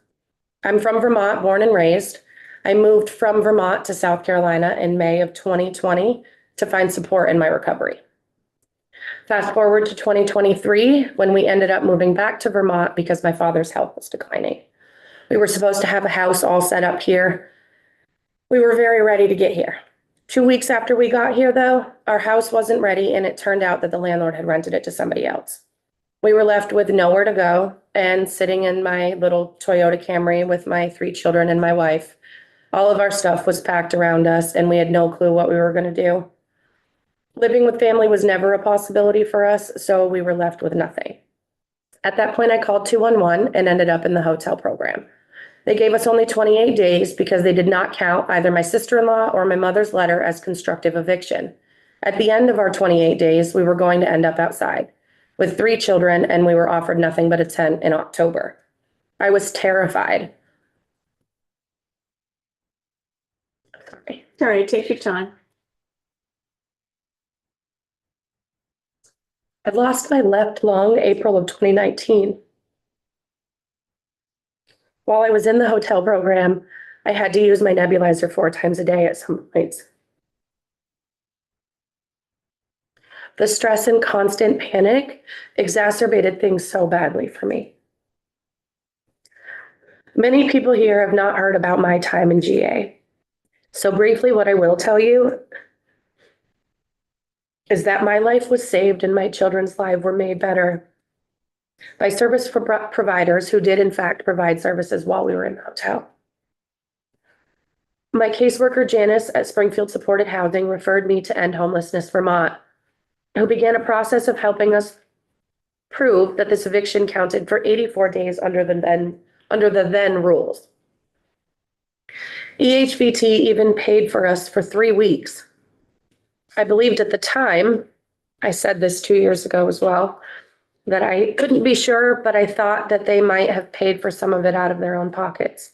I'm from Vermont, born and raised. I moved from Vermont to South Carolina in May of 2020 to find support in my recovery. Fast forward to 2023, when we ended up moving back to Vermont because my father's health was declining. We were supposed to have a house all set up here. We were very ready to get here. 2 weeks after we got here, though, our house wasn't ready, and it turned out that the landlord had rented it to somebody else. We were left with nowhere to go and sitting in my little Toyota Camry with my 3 children and my wife. All of our stuff was packed around us, and we had no clue what we were going to do. Living with family was never a possibility for us, so we were left with nothing. At that point, I called 211 and ended up in the hotel program. They gave us only 28 days because they did not count either my sister-in-law or my mother's letter as constructive eviction. At the end of our 28 days, we were going to end up outside with 3 children, and we were offered nothing but a tent in October. I was terrified. Sorry. All right, take your time. I lost my left lung April of 2019. While I was in the hotel program, I had to use my nebulizer 4 times a day at some points. The stress and constant panic exacerbated things so badly for me. Many people here have not heard about my time in GA. So briefly, what I will tell you is that my life was saved and my children's lives were made better by service providers who did in fact provide services while we were in the hotel. My caseworker Janice at Springfield Supported Housing referred me to End Homelessness Vermont, who began a process of helping us prove that this eviction counted for 84 days under the then rules. EHVT even paid for us for 3 weeks. I believed at the time, I said this 2 years ago as well, that I couldn't be sure, but I thought that they might have paid for some of it out of their own pockets.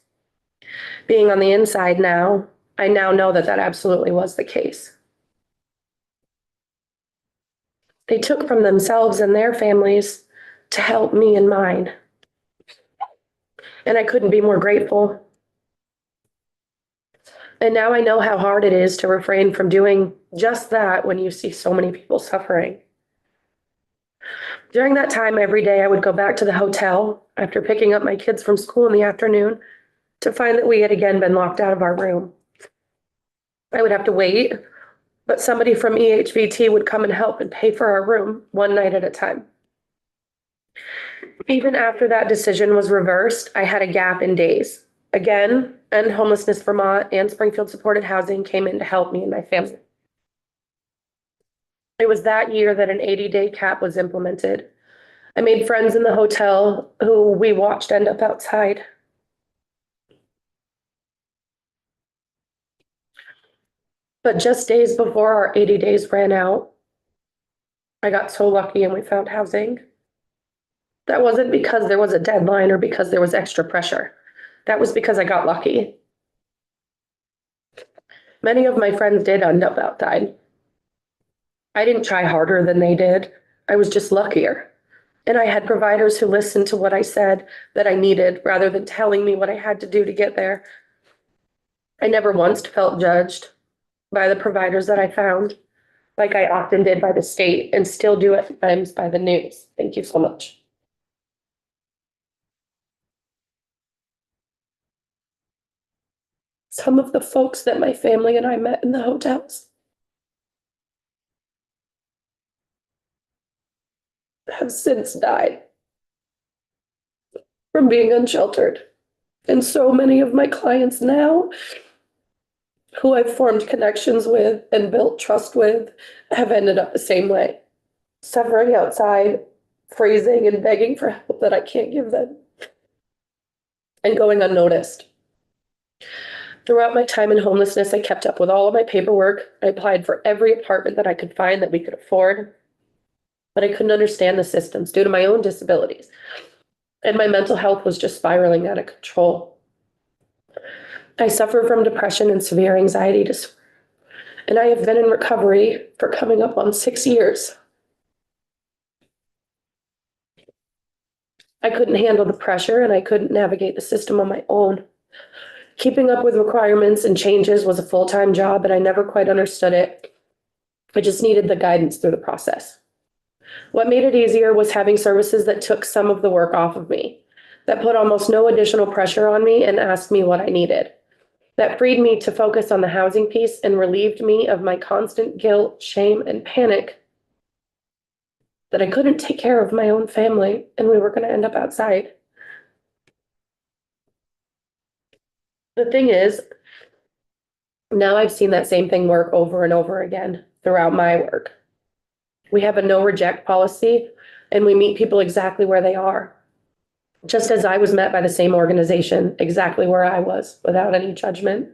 Being on the inside now, I now know that that absolutely was the case. They took from themselves and their families to help me and mine. And I couldn't be more grateful. And now I know how hard it is to refrain from doing just that when you see so many people suffering. During that time, every day I would go back to the hotel after picking up my kids from school in the afternoon to find that we had again been locked out of our room. I would have to wait, but somebody from EHVT would come and help and pay for our room one night at a time. Even after that decision was reversed, I had a gap in days. Again, End Homelessness Vermont and Springfield Supported Housing came in to help me and my family. It was that year that an 80-day cap was implemented. I made friends in the hotel who we watched end up outside. But just days before our 80 days ran out, I got so lucky and we found housing. That wasn't because there was a deadline or because there was extra pressure. That was because I got lucky. Many of my friends did end up outside. I didn't try harder than they did. I was just luckier. And I had providers who listened to what I said that I needed rather than telling me what I had to do to get there. I never once felt judged by the providers that I found, like I often did by the state and still do at times by the news. Thank you so much. Some of the folks that my family and I met in the hotels have since died from being unsheltered. And so many of my clients now, who I've formed connections with and built trust with, have ended up the same way, suffering outside, freezing and begging for help that I can't give them, and going unnoticed. Throughout my time in homelessness, I kept up with all of my paperwork. I applied for every apartment that I could find that we could afford, but I couldn't understand the systems due to my own disabilities. And my mental health was just spiraling out of control. I suffer from depression and severe anxiety disorder, and I have been in recovery for coming up on 6 years. I couldn't handle the pressure and I couldn't navigate the system on my own. Keeping up with requirements and changes was a full-time job, and I never quite understood it. I just needed the guidance through the process. What made it easier was having services that took some of the work off of me. that put almost no additional pressure on me and asked me what I needed. That freed me to focus on the housing piece and relieved me of my constant guilt, shame, and panic that I couldn't take care of my own family and we were going to end up outside. The thing is, now I've seen that same thing work over and over again throughout my work. We have a no reject policy and we meet people exactly where they are. Just as I was met by the same organization, exactly where I was, without any judgment.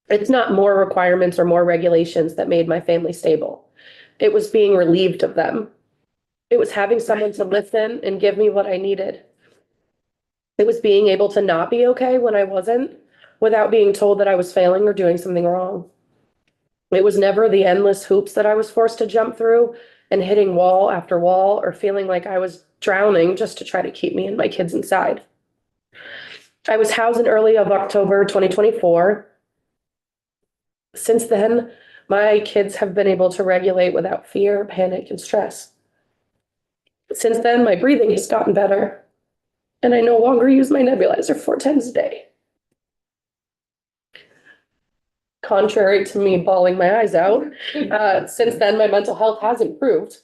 It's not more requirements or more regulations that made my family stable. It was being relieved of them. It was having someone to listen and give me what I needed. It was being able to not be okay when I wasn't, without being told that I was failing or doing something wrong. It was never the endless hoops that I was forced to jump through and hitting wall after wall or feeling like I was drowning just to try to keep me and my kids inside. I was housed in early of October 2024. Since then, my kids have been able to regulate without fear, panic, and stress. Since then, my breathing has gotten better, and I no longer use my nebulizer 4 times a day. Contrary to me bawling my eyes out, since then, my mental health has improved.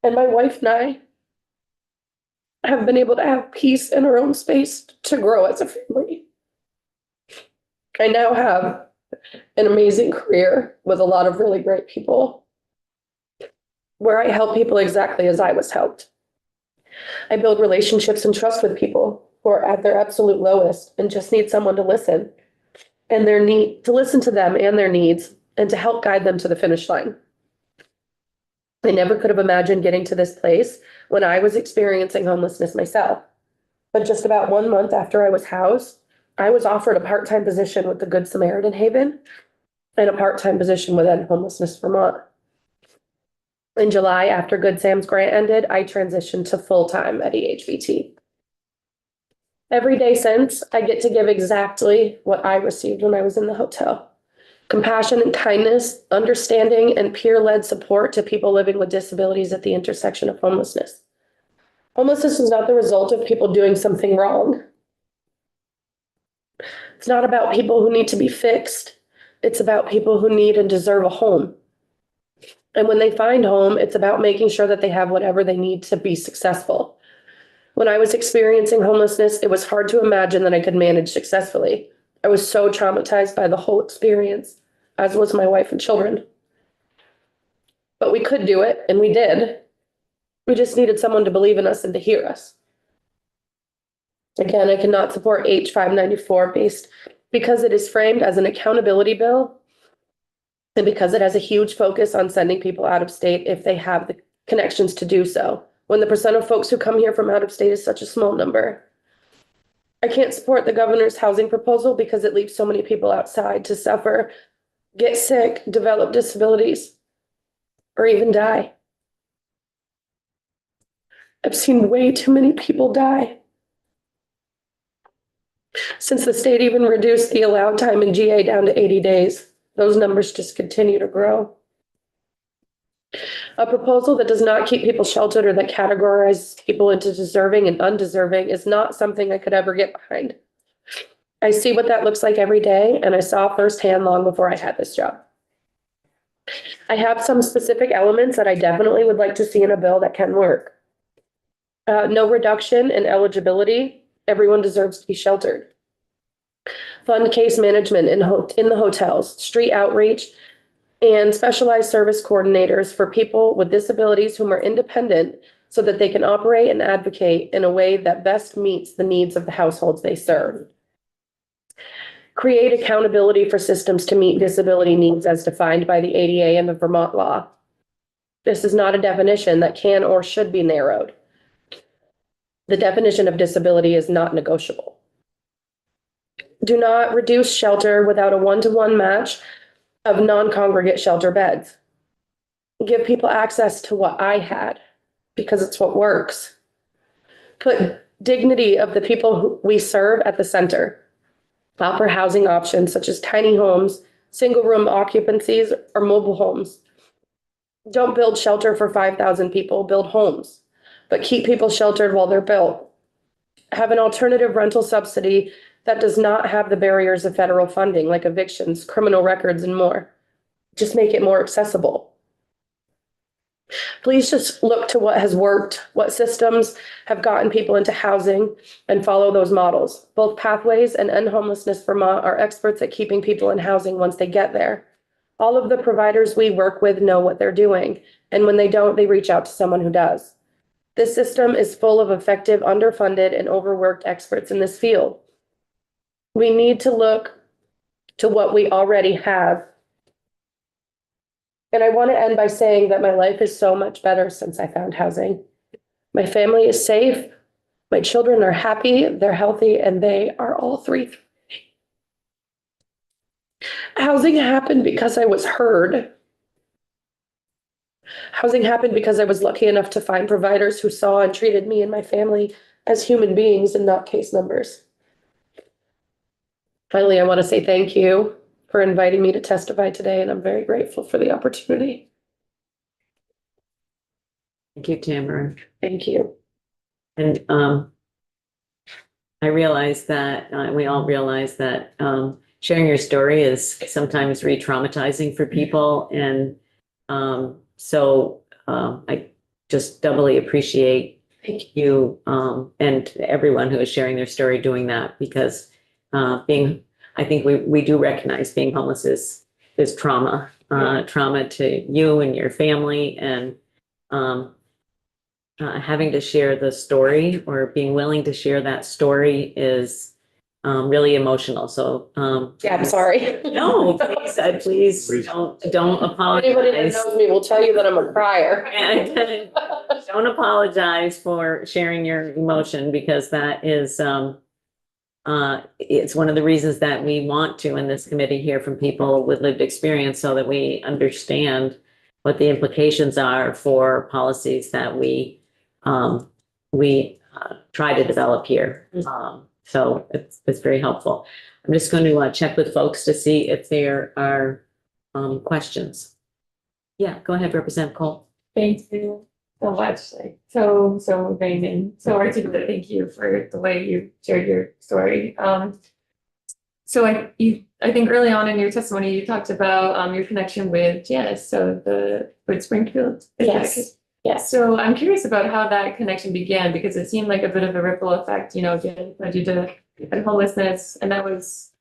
And my wife and I have been able to have peace in our own space to grow as a family. I now have an amazing career with a lot of really great people where I help people exactly as I was helped. I build relationships and trust with people who are at their absolute lowest and just need someone to listen and to listen to them and their needs and to help guide them to the finish line. I never could have imagined getting to this place when I was experiencing homelessness myself. But just about 1 month after I was housed, I was offered a part-time position with the Good Samaritan Haven and a part-time position with End Homelessness Vermont. In July, after Good Sam's grant ended, I transitioned to full-time at EHVT. Every day since, I get to give exactly what I received when I was in the hotel. Compassion and kindness, understanding, and peer-led support to people living with disabilities at the intersection of homelessness. Homelessness is not the result of people doing something wrong. It's not about people who need to be fixed. It's about people who need and deserve a home. And when they find home, it's about making sure that they have whatever they need to be successful. When I was experiencing homelessness, it was hard to imagine that I could manage successfully. I was so traumatized by the whole experience, as was my wife and children. But we could do it, and we did. We just needed someone to believe in us and to hear us. Again, I cannot support H594 based because it is framed as an accountability bill and because it has a huge focus on sending people out of state if they have the connections to do so, when the percent of folks who come here from out of state is such a small number. I can't support the governor's housing proposal because it leaves so many people outside to suffer, get sick, develop disabilities, or even die. I've seen way too many people die. Since the state even reduced the allowed time in GA down to 80 days, those numbers just continue to grow. A proposal that does not keep people sheltered or that categorizes people into deserving and undeserving is not something I could ever get behind. I see what that looks like every day, and I saw firsthand long before I had this job. I have some specific elements that I definitely would like to see in a bill that can work. No reduction in eligibility. Everyone deserves to be sheltered. Fund case management in the hotels, street outreach, and specialized service coordinators for people with disabilities whom are independent so that they can operate and advocate in a way that best meets the needs of the households they serve. Create accountability for systems to meet disability needs as defined by the ADA and the Vermont law. This is not a definition that can or should be narrowed. The definition of disability is not negotiable. Do not reduce shelter without a one-to-one match of non-congregate shelter beds. Give people access to what I had because it's what works. Put dignity of the people who we serve at the center. Offer housing options such as tiny homes, single room occupancies, or mobile homes. Don't build shelter for 5,000 people, build homes. but keep people sheltered while they're built. Have an alternative rental subsidy that does not have the barriers of federal funding like evictions, criminal records, and more. Just make it more accessible. Please just look to what has worked, what systems have gotten people into housing, and follow those models. Both Pathways and End Homelessness Vermont are experts at keeping people in housing once they get there. All of the providers we work with know what they're doing, and when they don't, they reach out to someone who does. This system is full of effective, underfunded, and overworked experts in this field. We need to look to what we already have. And I want to end by saying that my life is so much better since I found housing. My family is safe, my children are happy, they're healthy, and they are all three. Housing happened because I was heard. Housing happened because I was lucky enough to find providers who saw and treated me and my family as human beings and not case numbers. Finally, I want to say thank you for inviting me to testify today, and I'm very grateful for the opportunity. Thank you, Tamara. Thank you. And I realize that, we all realize that sharing your story is sometimes re-traumatizing for people. And so I just doubly appreciate you and everyone who is sharing their story doing that, because I think we do recognize being homeless is trauma, trauma to you and your family, and having to share the story or being willing to share that story is really emotional. So Yeah, I'm sorry. no, please don't apologize. Anybody that knows me will tell you that I'm a crier. And don't apologize for sharing your emotion, because that is it's one of the reasons that we want to, in this committee, hear from people with lived experience so that we understand what the implications are for policies that we try to develop here. So it's very helpful. I'm just going to check with folks to see if there are questions. Yeah, go ahead, Representative Cole. Thank you so much. So moving and so articulate. Thank you for the way you shared your story. So I think early on in your testimony, you talked about your connection with Janice, with Springfield. Yes. Yes. So I'm curious about how that connection began, because it seemed like a bit of a ripple effect. Janice led you to homelessness, and that was,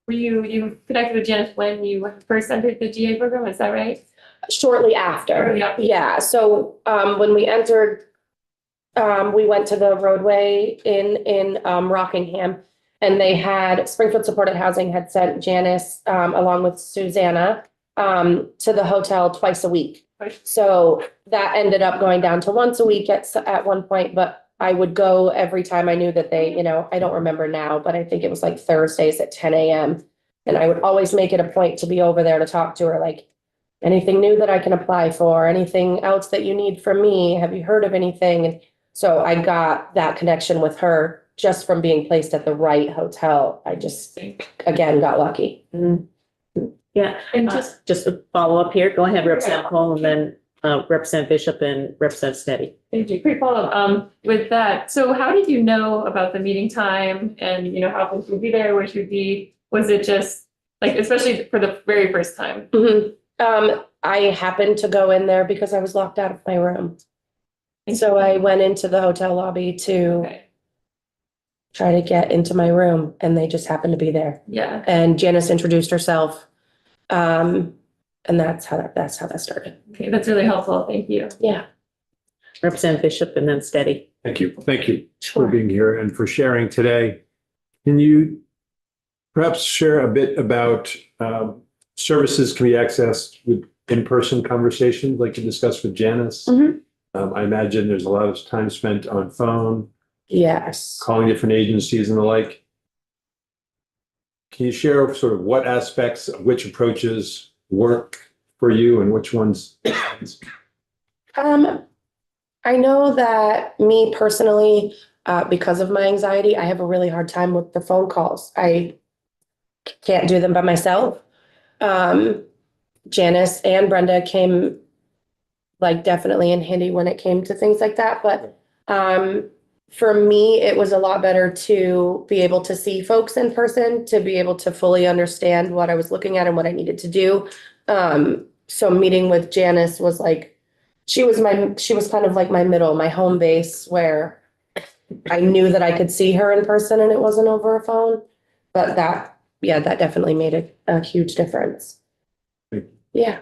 you connected with Janice when you first entered the GA program, is that right? Shortly after. Yeah. So when we entered, we went to the roadway in Rockingham, and they had Springfield Supported Housing had sent Janice along with Susanna to the hotel twice a week. So that ended up going down to once a week at one point, but I would go every time I knew that they, I don't remember now, but I think it was like Thursdays at 10 a.m. And I would always make it a point to be over there to talk to her, like, anything new that I can apply for, anything else that you need from me? Have you heard of anything? And so I got that connection with her just from being placed at the right hotel. I just, again, got lucky. Mm-hmm. Yeah, and just a follow up here. Go ahead, Representative Cole, and then Representative Bishop and Representative Steady. Thank you. Quick follow up with that. So how did you know about the meeting time and how things would be there, where should be? Was it just like, especially for the very first time? Mm-hmm. I happened to go in there because I was locked out of my room. And so I went into the hotel lobby to try to get into my room, and they just happened to be there. Yeah. And Janice introduced herself. And that's how that started. Okay, that's really helpful. Thank you. Yeah. Representative Bishop and then Steady. Thank you. Thank you for being here and for sharing today. Can you perhaps share a bit about services can be accessed with in-person conversations like you discussed with Janice? Mm-hmm. I imagine there's a lot of time spent on phone. Yes. Calling different agencies and the like. Can you share sort of what aspects of which approaches work for you and which ones? I know that me personally, because of my anxiety, I have a really hard time with the phone calls. I can't do them by myself. Janice and Brenda came like definitely in handy when it came to things like that. But For me, it was a lot better to be able to see folks in person, to be able to fully understand what I was looking at and what I needed to do. So meeting with Janice was like, she was kind of like my home base where I knew that I could see her in person and it wasn't over a phone. But that definitely made a huge difference. Yeah.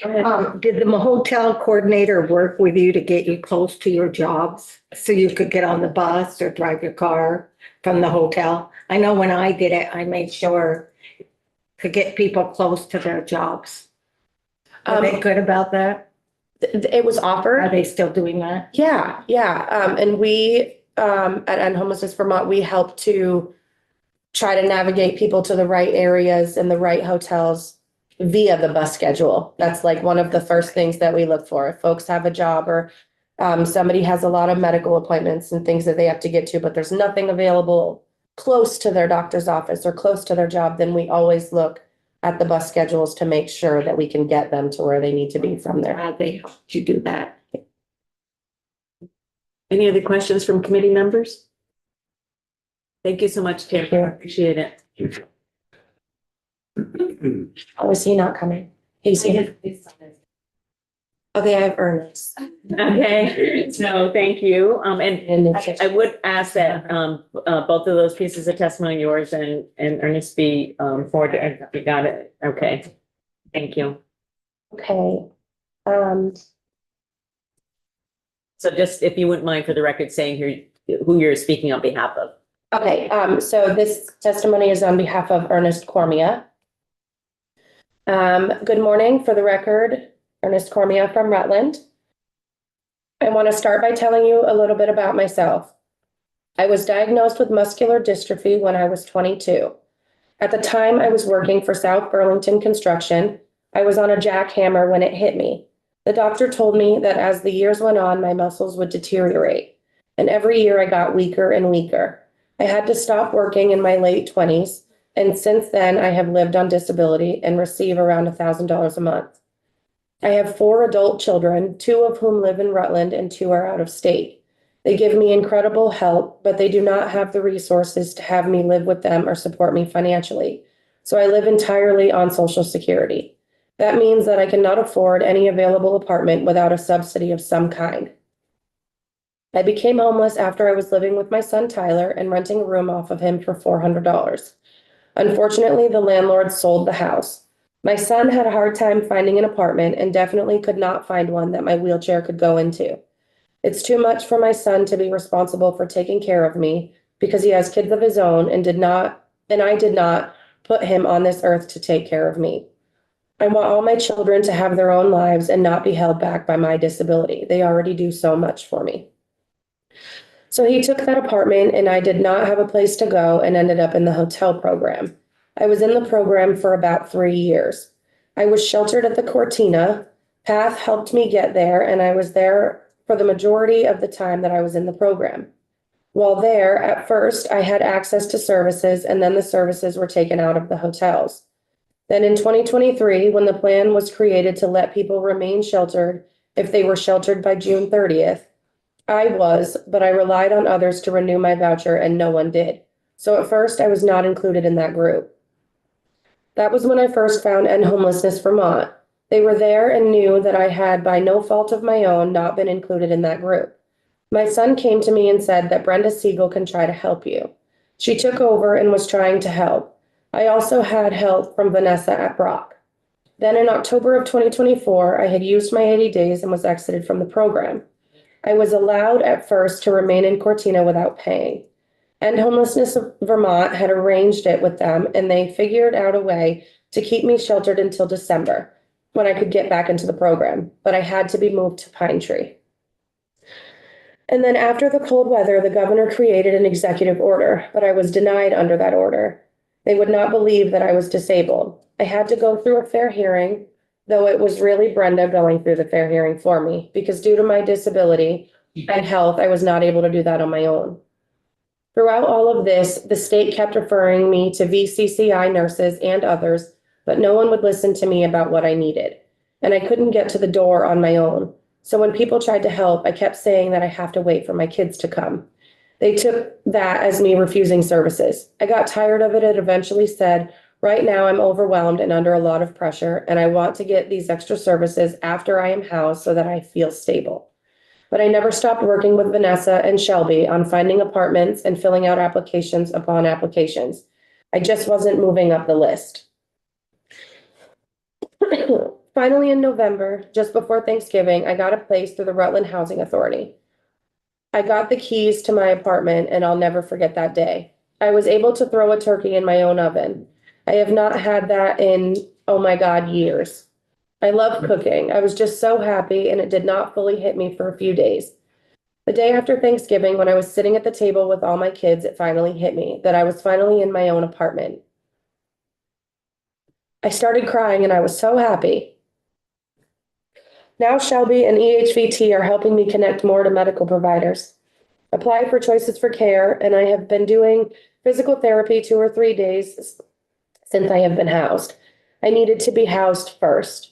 Did the hotel coordinator work with you to get you close to your jobs so you could get on the bus or drive your car from the hotel? I know when I did it, I made sure to get people close to their jobs. Are they good about that? It was offered. Are they still doing that? Yeah. And we, at End Homelessness Vermont, we help to try to navigate people to the right areas and the right hotels via the bus schedule. That's like one of the first things that we look for. If folks have a job or somebody has a lot of medical appointments and things that they have to get to, but there's nothing available close to their doctor's office or close to their job, then we always look at the bus schedules to make sure that we can get them to where they need to be from there. They helped you do that. Any other questions from committee members? Thank you so much, Tim. Appreciate it. Oh, is he not coming? He's here. Okay, I have Ernest. Okay, no, thank you. And I would ask that both of those pieces of testimony, yours and Ernest, be forwarded. You got it. Okay. Thank you. Okay. So just if you wouldn't mind for the record saying who you're speaking on behalf of. Okay, so this testimony is on behalf of Ernest Cormia. Good morning, for the record, Ernest Cormia from Rutland. I want to start by telling you a little bit about myself. I was diagnosed with muscular dystrophy when I was 22. At the time, I was working for South Burlington Construction. I was on a jackhammer when it hit me. The doctor told me that as the years went on, my muscles would deteriorate, and every year I got weaker and weaker. I had to stop working in my late 20s, and since then I have lived on disability and receive around $1,000 a month. I have 4 adult children, 2 of whom live in Rutland and 2 are out of state. They give me incredible help, but they do not have the resources to have me live with them or support me financially. So I live entirely on Social Security. That means that I cannot afford any available apartment without a subsidy of some kind. I became homeless after I was living with my son Tyler and renting a room off of him for $400. Unfortunately, the landlord sold the house. My son had a hard time finding an apartment and definitely could not find one that my wheelchair could go into. It's too much for my son to be responsible for taking care of me because he has kids of his own and I did not put him on this earth to take care of me. I want all my children to have their own lives and not be held back by my disability. They already do so much for me. So he took that apartment and I did not have a place to go and ended up in the hotel program. I was in the program for about 3 years. I was sheltered at the Cortina. PATH helped me get there and I was there for the majority of the time that I was in the program. While there, at first, I had access to services and then the services were taken out of the hotels. Then in 2023, when the plan was created to let people remain sheltered if they were sheltered by June 30th, but I relied on others to renew my voucher and no one did. So at first I was not included in that group. That was when I first found End Homelessness Vermont. They were there and knew that I had, by no fault of my own, not been included in that group. My son came to me and said that Brenda Siegel can try to help you. She took over and was trying to help. I also had help from Vanessa at Brock. Then in October of 2024, I had used my 80 days and was exited from the program. I was allowed at first to remain in Cortina without paying. End Homelessness Vermont had arranged it with them and they figured out a way to keep me sheltered until December when I could get back into the program, but I had to be moved to Pine Tree. And then after the cold weather, the governor created an executive order, but I was denied under that order. They would not believe that I was disabled. I had to go through a fair hearing, though it was really Brenda going through the fair hearing for me, because due to my disability and health, I was not able to do that on my own. Throughout all of this, the state kept referring me to VCCI nurses and others, but no one would listen to me about what I needed. And I couldn't get to the door on my own. So when people tried to help, I kept saying that I have to wait for my kids to come. They took that as me refusing services. I got tired of it and eventually said, right now I'm overwhelmed and under a lot of pressure, and I want to get these extra services after I am housed so that I feel stable. But I never stopped working with Vanessa and Shelby on finding apartments and filling out applications upon applications. I just wasn't moving up the list. Finally, in November, just before Thanksgiving, I got a place through the Rutland Housing Authority. I got the keys to my apartment, and I'll never forget that day. I was able to throw a turkey in my own oven. I have not had that in, oh my God, years. I love cooking. I was just so happy, and it did not fully hit me for a few days. The day after Thanksgiving, when I was sitting at the table with all my kids, it finally hit me that I was finally in my own apartment. I started crying, and I was so happy. Now Shelby and EHVT are helping me connect more to medical providers. Apply for Choices for Care, and I have been doing physical therapy 2 or 3 days since I have been housed. I needed to be housed first.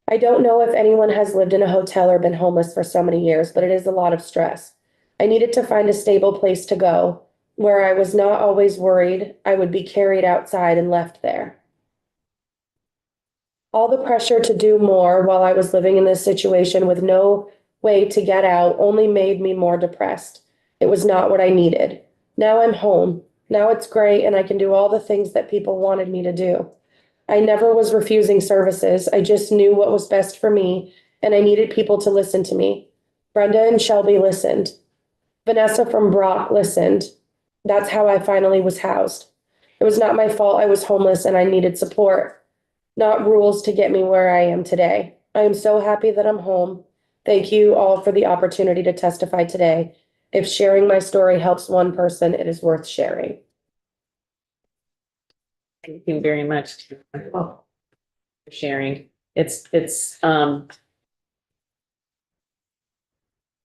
I don't know if anyone has lived in a hotel or been homeless for so many years, but it is a lot of stress. I needed to find a stable place to go, where I was not always worried I would be carried outside and left there. All the pressure to do more while I was living in this situation with no way to get out only made me more depressed. It was not what I needed. Now I'm home. Now it's great and I can do all the things that people wanted me to do. I never was refusing services. I just knew what was best for me, and I needed people to listen to me. Brenda and Shelby listened. Vanessa from Brock listened. That's how I finally was housed. It was not my fault I was homeless and I needed support. Not rules to get me where I am today. I am so happy that I'm home. Thank you all for the opportunity to testify today. If sharing my story helps one person, it is worth sharing. Thank you very much for sharing.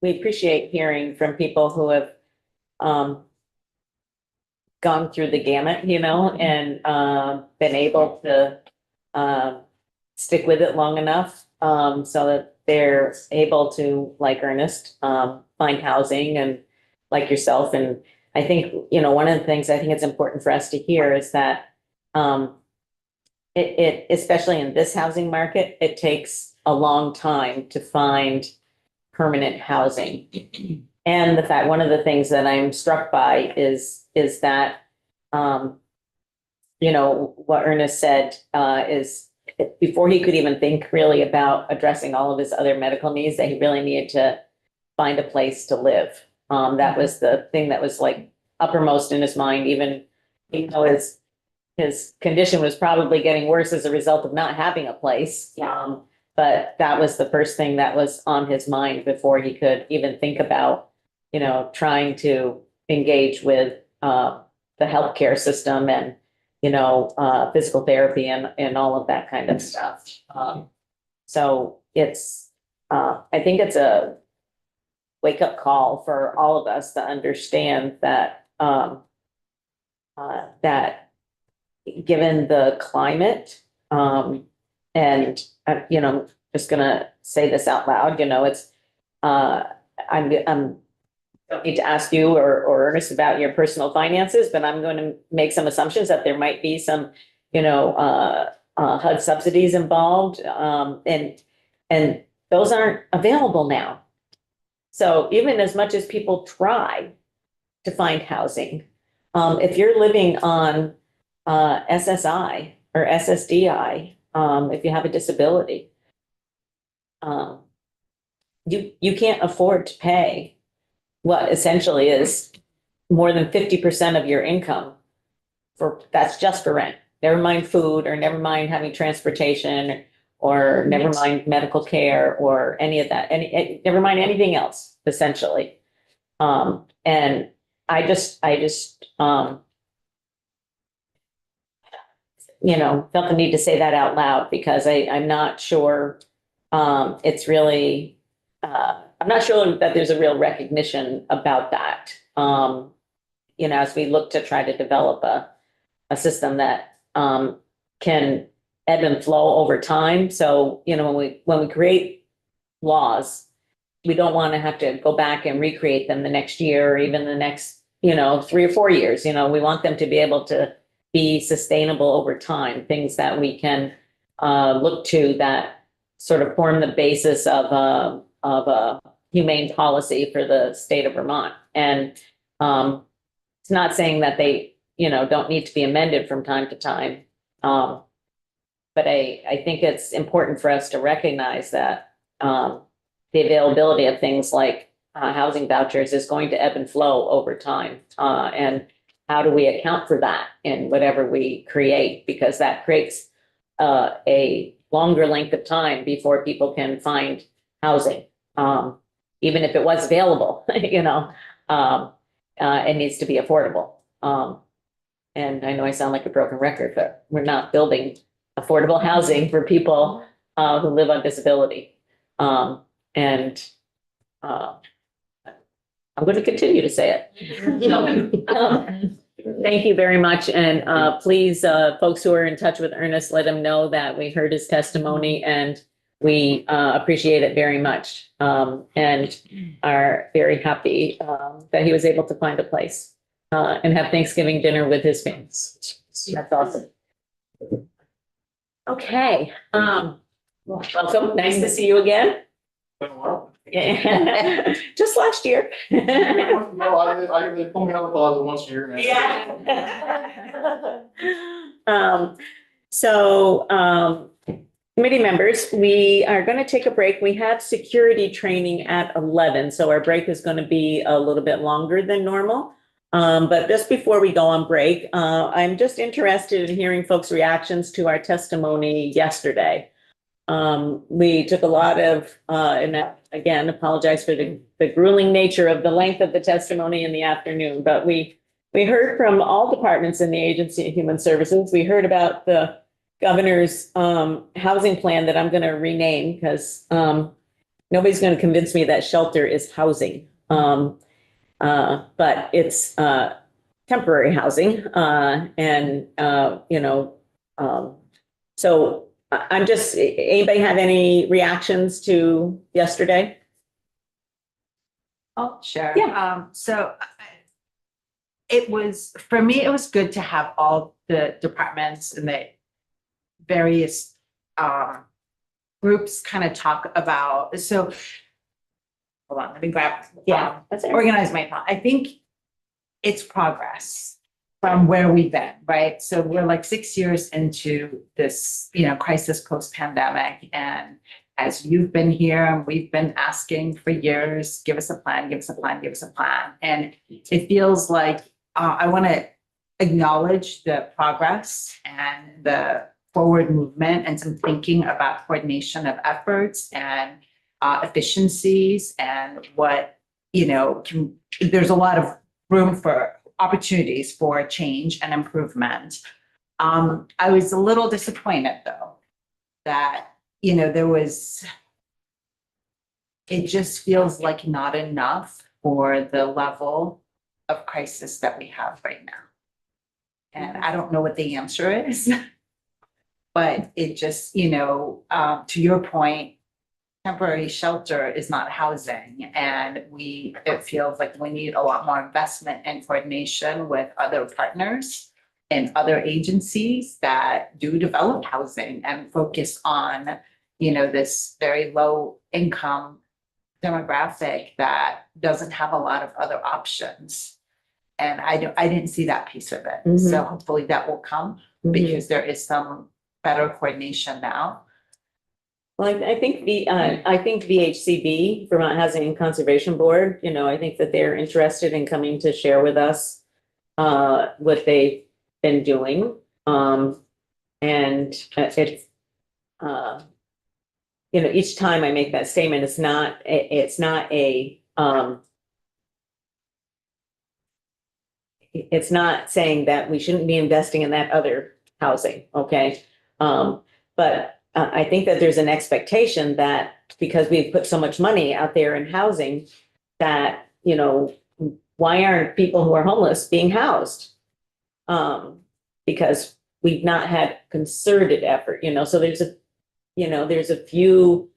We appreciate hearing from people who have gone through the gamut, and been able to stick with it long enough so that they're able to, like Ernest, find housing and like yourself. And I think, one of the things I think it's important for us to hear is that it especially in this housing market, it takes a long time to find permanent housing. And the fact, one of the things that I'm struck by is that, what Ernest said is before he could even think really about addressing all of his other medical needs, that he really needed to find a place to live. That was the thing that was like uppermost in his mind, even though his condition was probably getting worse as a result of not having a place. But that was the first thing that was on his mind before he could even think about, trying to engage with the healthcare system and, physical therapy and all of that kind of stuff. So it's, I think it's a wake up call for all of us to understand that, that given the climate, and, just gonna say this out loud, it's, I'm don't need to ask you or Ernest about your personal finances, but I'm going to make some assumptions that there might be some, HUD subsidies involved, and those aren't available now. So even as much as people try to find housing, if you're living on SSI or SSDI, if you have a disability, you can't afford to pay what essentially is more than 50% of your income that's just for rent. Never mind food, or never mind having transportation, or never mind medical care, or any of that, never mind anything else, essentially. And I just felt the need to say that out loud, because I'm not sure it's really, I'm not sure that there's a real recognition about that. As we look to try to develop a system that can ebb and flow over time. So, when we create laws we don't want to have to go back and recreate them the next year or even the next, 3 or 4 years. We want them to be able to be sustainable over time, things that we can look to that sort of form the basis of a humane policy for the state of Vermont. And it's not saying that they, don't need to be amended from time to time. But I think it's important for us to recognize that the availability of things like housing vouchers is going to ebb and flow over time. And how do we account for that in whatever we create? Because that creates a longer length of time before people can find housing. Even if it was available, it needs to be affordable. And I know I sound like a broken record, but we're not building affordable housing for people who live on disability. And I'm going to continue to say it. Thank you very much. And please, folks who are in touch with Ernest, let him know that we heard his testimony and we appreciate it very much, and are very happy that he was able to find a place and have Thanksgiving dinner with his fans. That's awesome. Okay. Welcome. Nice to see you again. Yeah. Just last year. No, they pull me out of the closet once a year. Yeah. Committee members, we are going to take a break. We have security training at 11, so our break is going to be a little bit longer than normal. But just before we go on break, I'm just interested in hearing folks' reactions to our testimony yesterday. We took a lot of, and again, apologize for the grueling nature of the length of the testimony in the afternoon, but we heard from all departments in the Agency of Human Services. We heard about the governor's housing plan that I'm going to rename because nobody's going to convince me that shelter is housing. But it's temporary housing. So I'm just, anybody have any reactions to yesterday? Oh, sure. Yeah. So it was, for me, it was good to have all the departments and the various groups kind of talk about, so hold on, let me grab, organize my thought. I think it's progress from where we've been, right? So we're like 6 years into this, crisis post-pandemic. And as you've been here and we've been asking for years, give us a plan, give us a plan, give us a plan. And it feels like I want to acknowledge the progress and the forward movement and some thinking about coordination of efforts and efficiencies and what, there's a lot of room for opportunities for change and improvement. I was a little disappointed though, that, it just feels like not enough for the level of crisis that we have right now. And I don't know what the answer is, but it just, to your point, temporary shelter is not housing. And it feels like we need a lot more investment and coordination with other partners and other agencies that do develop housing and focus on, this very low income demographic that doesn't have a lot of other options. And I didn't see that piece of it. Mhm. So hopefully that will come because there is some better coordination now. Well, I think VHCB, Vermont Housing and Conservation Board, I think that they're interested in coming to share with us what they've been doing. And it's, each time I make that statement, it's not it's not saying that we shouldn't be investing in that other housing, okay? But I think that there's an expectation that because we've put so much money out there in housing that, why aren't people who are homeless being housed? Because we've not had concerted effort, so there's a few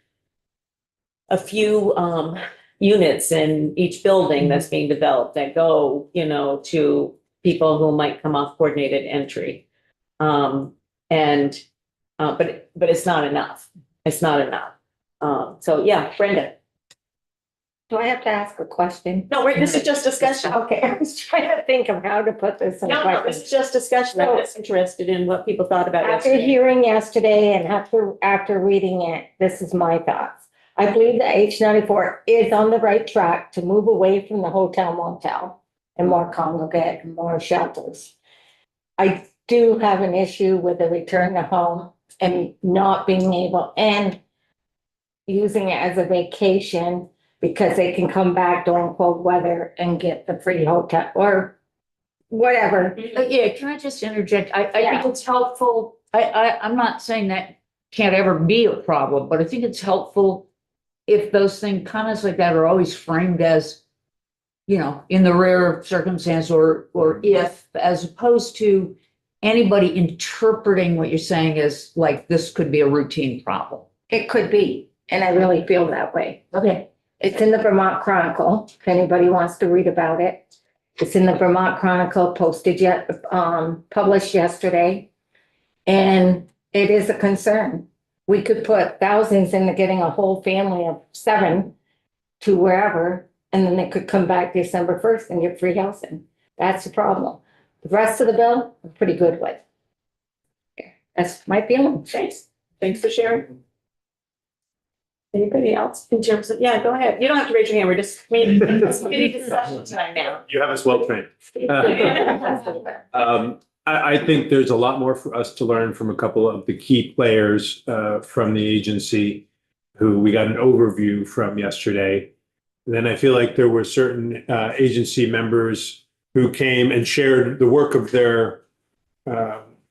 units in each building that's being developed that go, you know, to people who might come off coordinated entry. But it's not enough. It's not enough. So yeah, Brenda. Do I have to ask a question? No, wait, this is just discussion. Okay, I was trying to think of how to put this in. No, question. this is just discussion. I'm just interested in what people thought about After yesterday. hearing yesterday and after reading it, this is my thoughts. I believe that H94 is on the right track to move away from the hotel motel and more congregate and more shelters. I do have an issue with the return to home and not being able and using it as a vacation because they can come back during cold weather and get the free hotel or whatever. Yeah, can I just interject? I Yeah. think it's helpful. I'm not saying that can't ever be a problem, but I think it's helpful if those comments like that are always framed as, you know, in the rare circumstance or if, as opposed to anybody interpreting what you're saying as like, this could be a routine problem. It could be, and I really feel that way. Okay. It's in the Vermont Chronicle, if anybody wants to read about it. It's in the Vermont Chronicle, published yesterday. And it is a concern. We could put thousands into getting a whole family of 7 to wherever, and then they could come back December 1st and get free housing. That's the problem. The rest of the bill, I'm pretty good with. That's my feeling. Thanks. Thanks for sharing. Anybody else in terms of, yeah, go ahead. You don't have to raise your hand. We're just, we need discussion time now. You have us well trained. I think there's a lot more for us to learn from a couple of the key players from the agency who we got an overview from yesterday. Then I feel like there were certain agency members who came and shared the work of their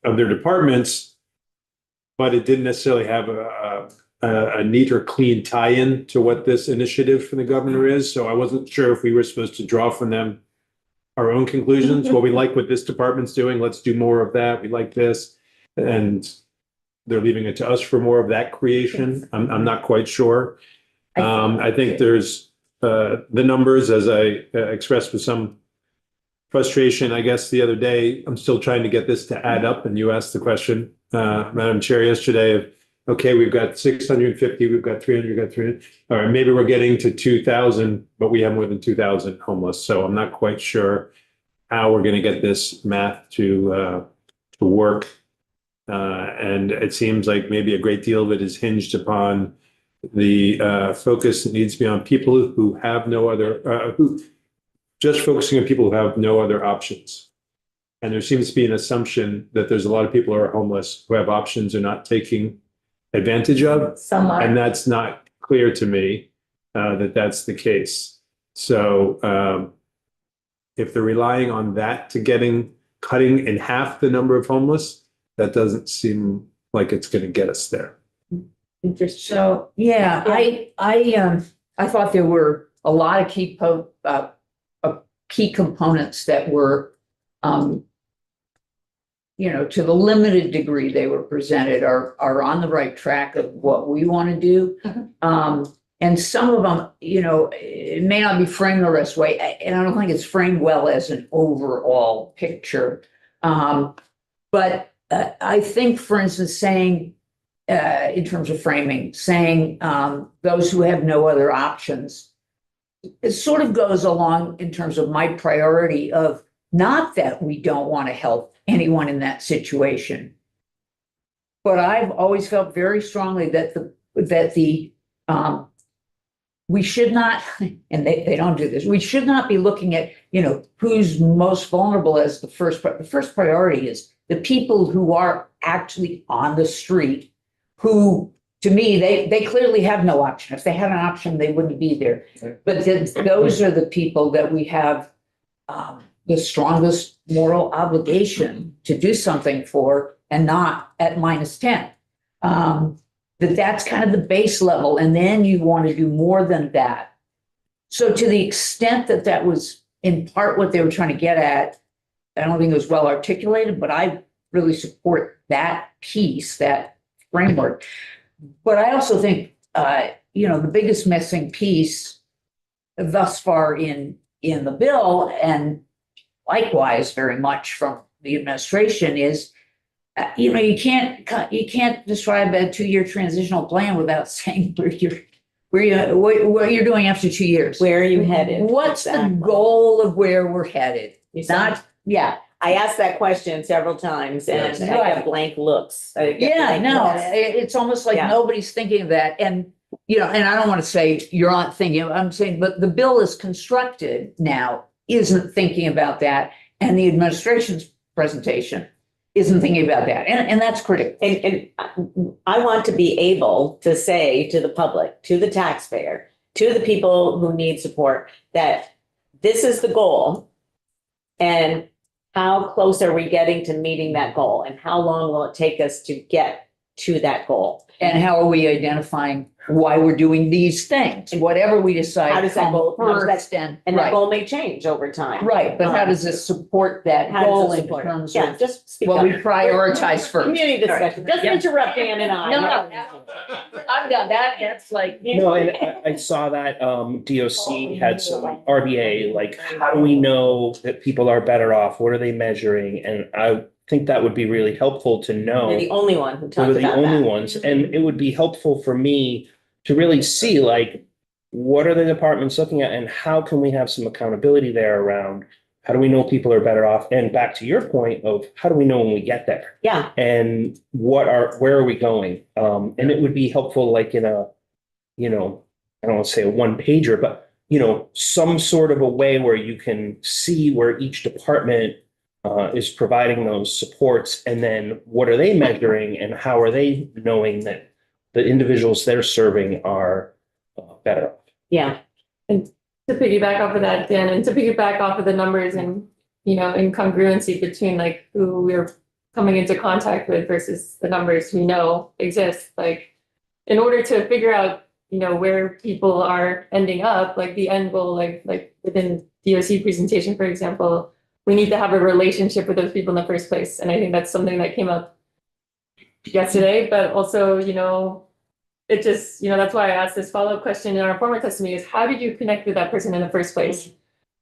departments, but it didn't necessarily have a neat or clean tie-in to what this initiative from the governor is. So I wasn't sure if we were supposed to draw from them our own conclusions. Well, we like what this department's doing. Let's do more of that. We like this. And they're leaving it to us for more of that creation. I'm not quite sure. I think there's the numbers, as I expressed with some frustration, I guess, the other day. I'm still trying to get this to add up. And you asked the question, Madam Chair, yesterday of, okay, we've got 650, we've got 300, we've got 300. All right, maybe we're getting to 2,000, but we have more than 2,000 homeless. So I'm not quite sure how we're going to get this math to work. And it seems like maybe a great deal of it is hinged upon the focus that needs to be on people who have no other, just focusing on people who have no other options. And there seems to be an assumption that there's a lot of people who are homeless who have options they're not taking advantage of. Some are. And that's not clear to me that that's the case. So if they're relying on that to cutting in half the number of homeless, that doesn't seem like it's going to get us there. Interesting. So, yeah, I thought there were a lot of key components that were, you know, to the limited degree they were presented are on the right track of what we want to do. And some of them, you know, it may not be framed the rest way, and I don't think it's framed well as an overall picture. But I think, for instance, saying, in terms of framing, saying those who have no other options, it sort of goes along in terms of my priority of not that we don't want to help anyone in that situation. But I've always felt very strongly that we should not, and they don't do this, we should not be looking at, you know, who's most vulnerable as the first priority is the people who are actually on the street, who, to me, they clearly have no option. If they had an option, they wouldn't be there. But those are the people that we have the strongest moral obligation to do something for, and not at -10. That's kind of the base level. And then you want to do more than that. So to the extent that that was in part what they were trying to get at, I don't think it was well articulated, but I really support that piece, that framework. But I also think, you know, the biggest missing piece thus far in the bill, and likewise very much from the administration, is you can't describe a 2-year transitional plan without saying what you're doing after 2 years. Where are you headed? What's the Exactly. goal of where we're headed? You said- Not, yeah, I asked that question several times and Yes. I got blank looks. I get yeah, blank no, looks. it's almost like Yeah. nobody's thinking of that. And, and I don't want to say you're not thinking, I'm saying, but the bill is constructed now, isn't thinking about that. And the administration's presentation isn't thinking about that. And that's critical. And I want to be able to say to the public, to the taxpayer, to the people who need support, that this is the goal. And how close are we getting to meeting that goal? And how long will it take us to get to that goal? And how are we identifying why we're doing these things? Whatever we decide. How does that goal, how does that, first and and that right. goal may change over time. Right, but how does this support that How does goal it in support it? terms Yeah, of just speak what up. we prioritize first? Community discussion, just Yeah. interrupt Dan and I. No, I'm done. That's like. No, and I saw that DOC had some RBA, like, how do we know that people are better off? What are they measuring? And I think that would be really helpful to know. You're the only one who We talked were the about only that. ones, and it would be helpful for me to really see, like, what are the departments looking at and how can we have some accountability there around how do we know people are better off? And back to your point of how do we know when we get there? Yeah. And where are we going? And it would be helpful, like in a, I don't want to say a one pager, but some sort of a way where you can see where each department is providing those supports, and then what are they measuring and how are they knowing that the individuals they're serving are better off? Yeah. And to piggyback off of that, Dan, and to piggyback off of the numbers and, incongruency between like who we're coming into contact with versus the numbers we know exist, like in order to figure out, where people are ending up, like the end goal, like within DOC presentation, for example, we need to have a relationship with those people in the first place. And I think that's something that came up yesterday, but also, it just, that's why I asked this follow-up question in our former testimony is how did you connect with that person in the first place?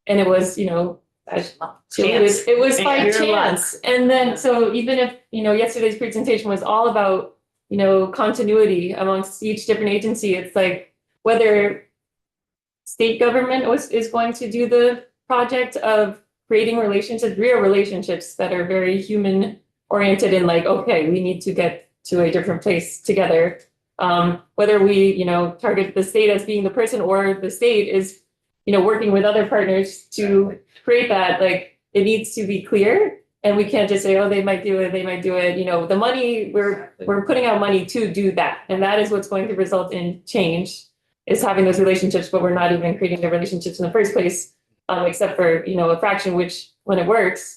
And it was, it was by Pure luck. chance. And then, so even if, yesterday's presentation was all about, continuity amongst each different agency, it's like whether state government is going to do the project of creating relationships, real relationships that are very human oriented and like, okay, we need to get to a different place together. Whether we, target the state as being the person or the state is, working with other partners to create that, like it needs to be clear. And we can't just say, oh, they might do it. The money, we're putting out money to do that. And that is what's going to result in change, is having those relationships, but we're not even creating the relationships in the first place, except for, a fraction, which when it works,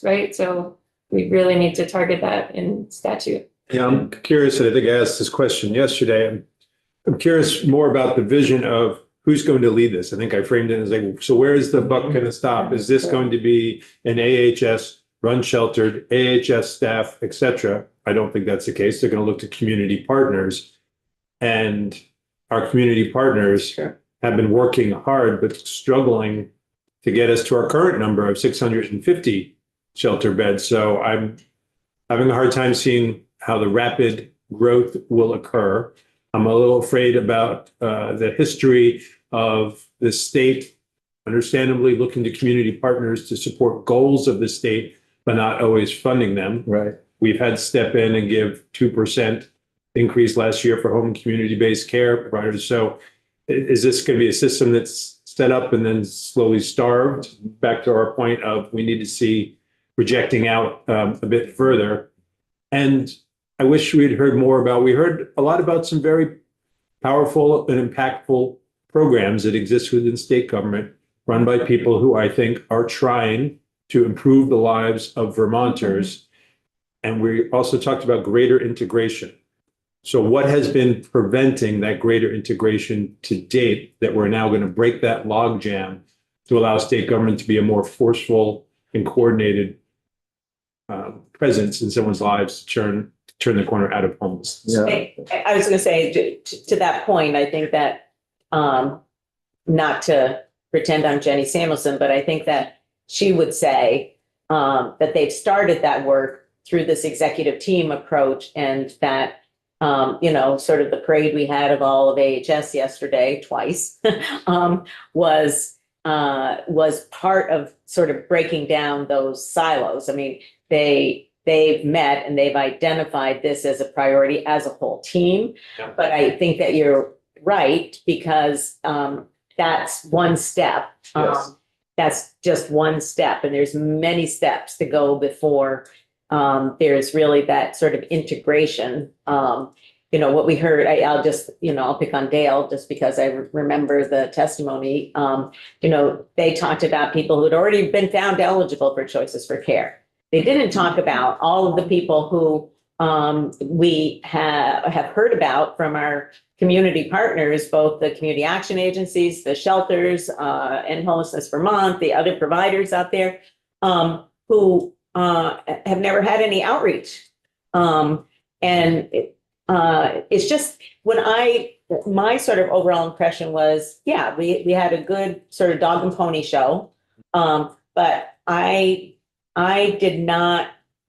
right? So we really need to target that in statute. Yeah, I'm curious, and I think I asked this question yesterday. I'm curious more about the vision of who's going to lead this. I think I framed it as like, so where is the buck going to stop? Is this going to be an AHS run sheltered, AHS staff, et cetera? I don't think that's the case. They're going to look to community partners. And our community partners have been working hard, but struggling to get us to our current number of 650 shelter beds. So I'm having a hard time seeing how the rapid growth will occur. I'm a little afraid about the history of the state, understandably looking to community partners to support goals of the state, but not always funding them. Right. We've had to step in and give 2% increase last year for home and community-based care providers. So is this going to be a system that's set up and then slowly starved? Back to our point of we need to see projecting out a bit further. And I wish we'd heard more about, we heard a lot about some very powerful and impactful programs that exist within state government run by people who I think are trying to improve the lives of Vermonters. And we also talked about greater integration. So what has been preventing that greater integration to date that we're now going to break that logjam to allow state government to be a more forceful and coordinated presence in someone's lives to turn the corner out of homelessness? I was going to say to that point, I think that not to pretend I'm Jenny Samuelson, but I think that she would say that they've started that work through this executive team approach, and that, sort of the parade we had of all of AHS yesterday, twice, was part of sort of breaking down those silos. I mean, they've met and they've identified this as a priority as a whole team. Yeah. But I think that you're right, because that's one step. Yes. That's just one step, and there's many steps to go before there's really that sort of integration. What we heard, I'll just, I'll pick on Dale just because I remember the testimony. They talked about people who'd already been found eligible for Choices for Care. They didn't talk about all of the people who we have heard about from our community partners, both the community action agencies, the shelters, and Homelessness Vermont, the other providers out there, who have never had any outreach. It's just my sort of overall impression was, yeah, we had a good sort of dog and pony show. But I did not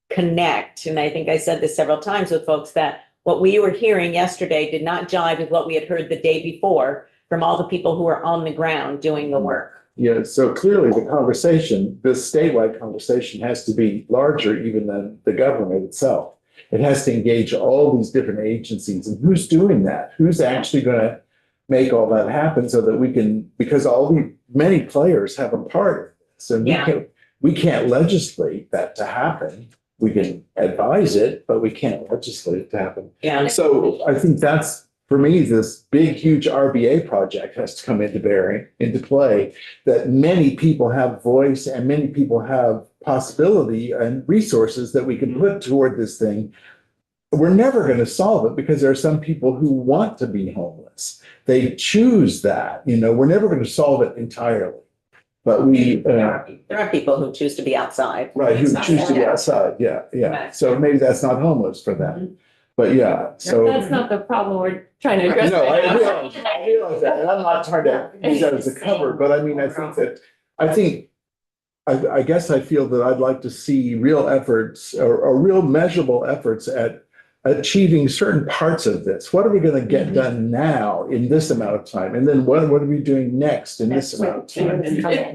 connect, and I think I said this several times with folks, that what we were hearing yesterday did not jive with what we had heard the day before from all the people who were on the ground doing the work. Yeah, so clearly the conversation, this statewide conversation, has to be larger even than the government itself. It has to engage all these different agencies, and who's doing that? Who's actually going to make all that happen so that we can, because many players have a part of this, and we can't legislate that to happen. We can advise it, but we can't legislate it to happen. Yeah. So I think that's, for me, this big, huge RBA project has to come into play, that many people have voice and many people have possibility and resources that we can put toward this thing. We're never going to solve it because there are some people who want to be homeless. They choose that, we're never going to solve it entirely. But there are people who choose to be outside. Right, who choose to be outside, yeah. Right. So maybe that's not homeless for them. But yeah, so. That's not the problem we're trying to address. No, right I now. realize that, and I'm not trying to use that as a cover, but I mean, I guess I feel that I'd like to see real efforts or real measurable efforts at achieving certain parts of this. What are we going to get done now in this amount of time? And then what are we doing next in this amount of time?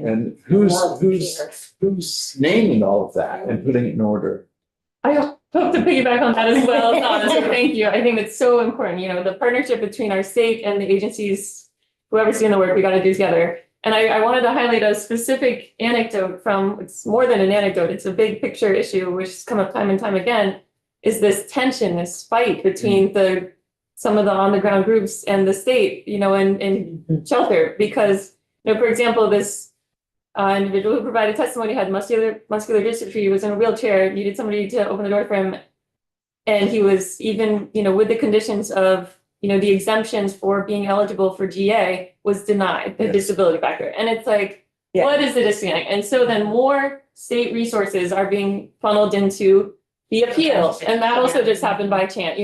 And who's naming all of that and putting it in order? I hope to piggyback on that as well, Donna, so thank you. I think it's so important, the partnership between our state and the agencies, whoever's doing the work, we got to do together. And I wanted to highlight a specific anecdote it's more than an anecdote, it's a big picture issue, which has come up time and time again, is this tension, this fight between some of the on the ground groups and the state, and shelter. Because, for example, this individual who provided testimony had muscular dystrophy, was in a wheelchair, needed somebody to open the door for him. And he was even, with the conditions of, the exemptions for being eligible for GA was denied the disability factor. And it's like, what is the disconnect? And so then more state resources are being funneled into the appeal. And that also just happened by chance,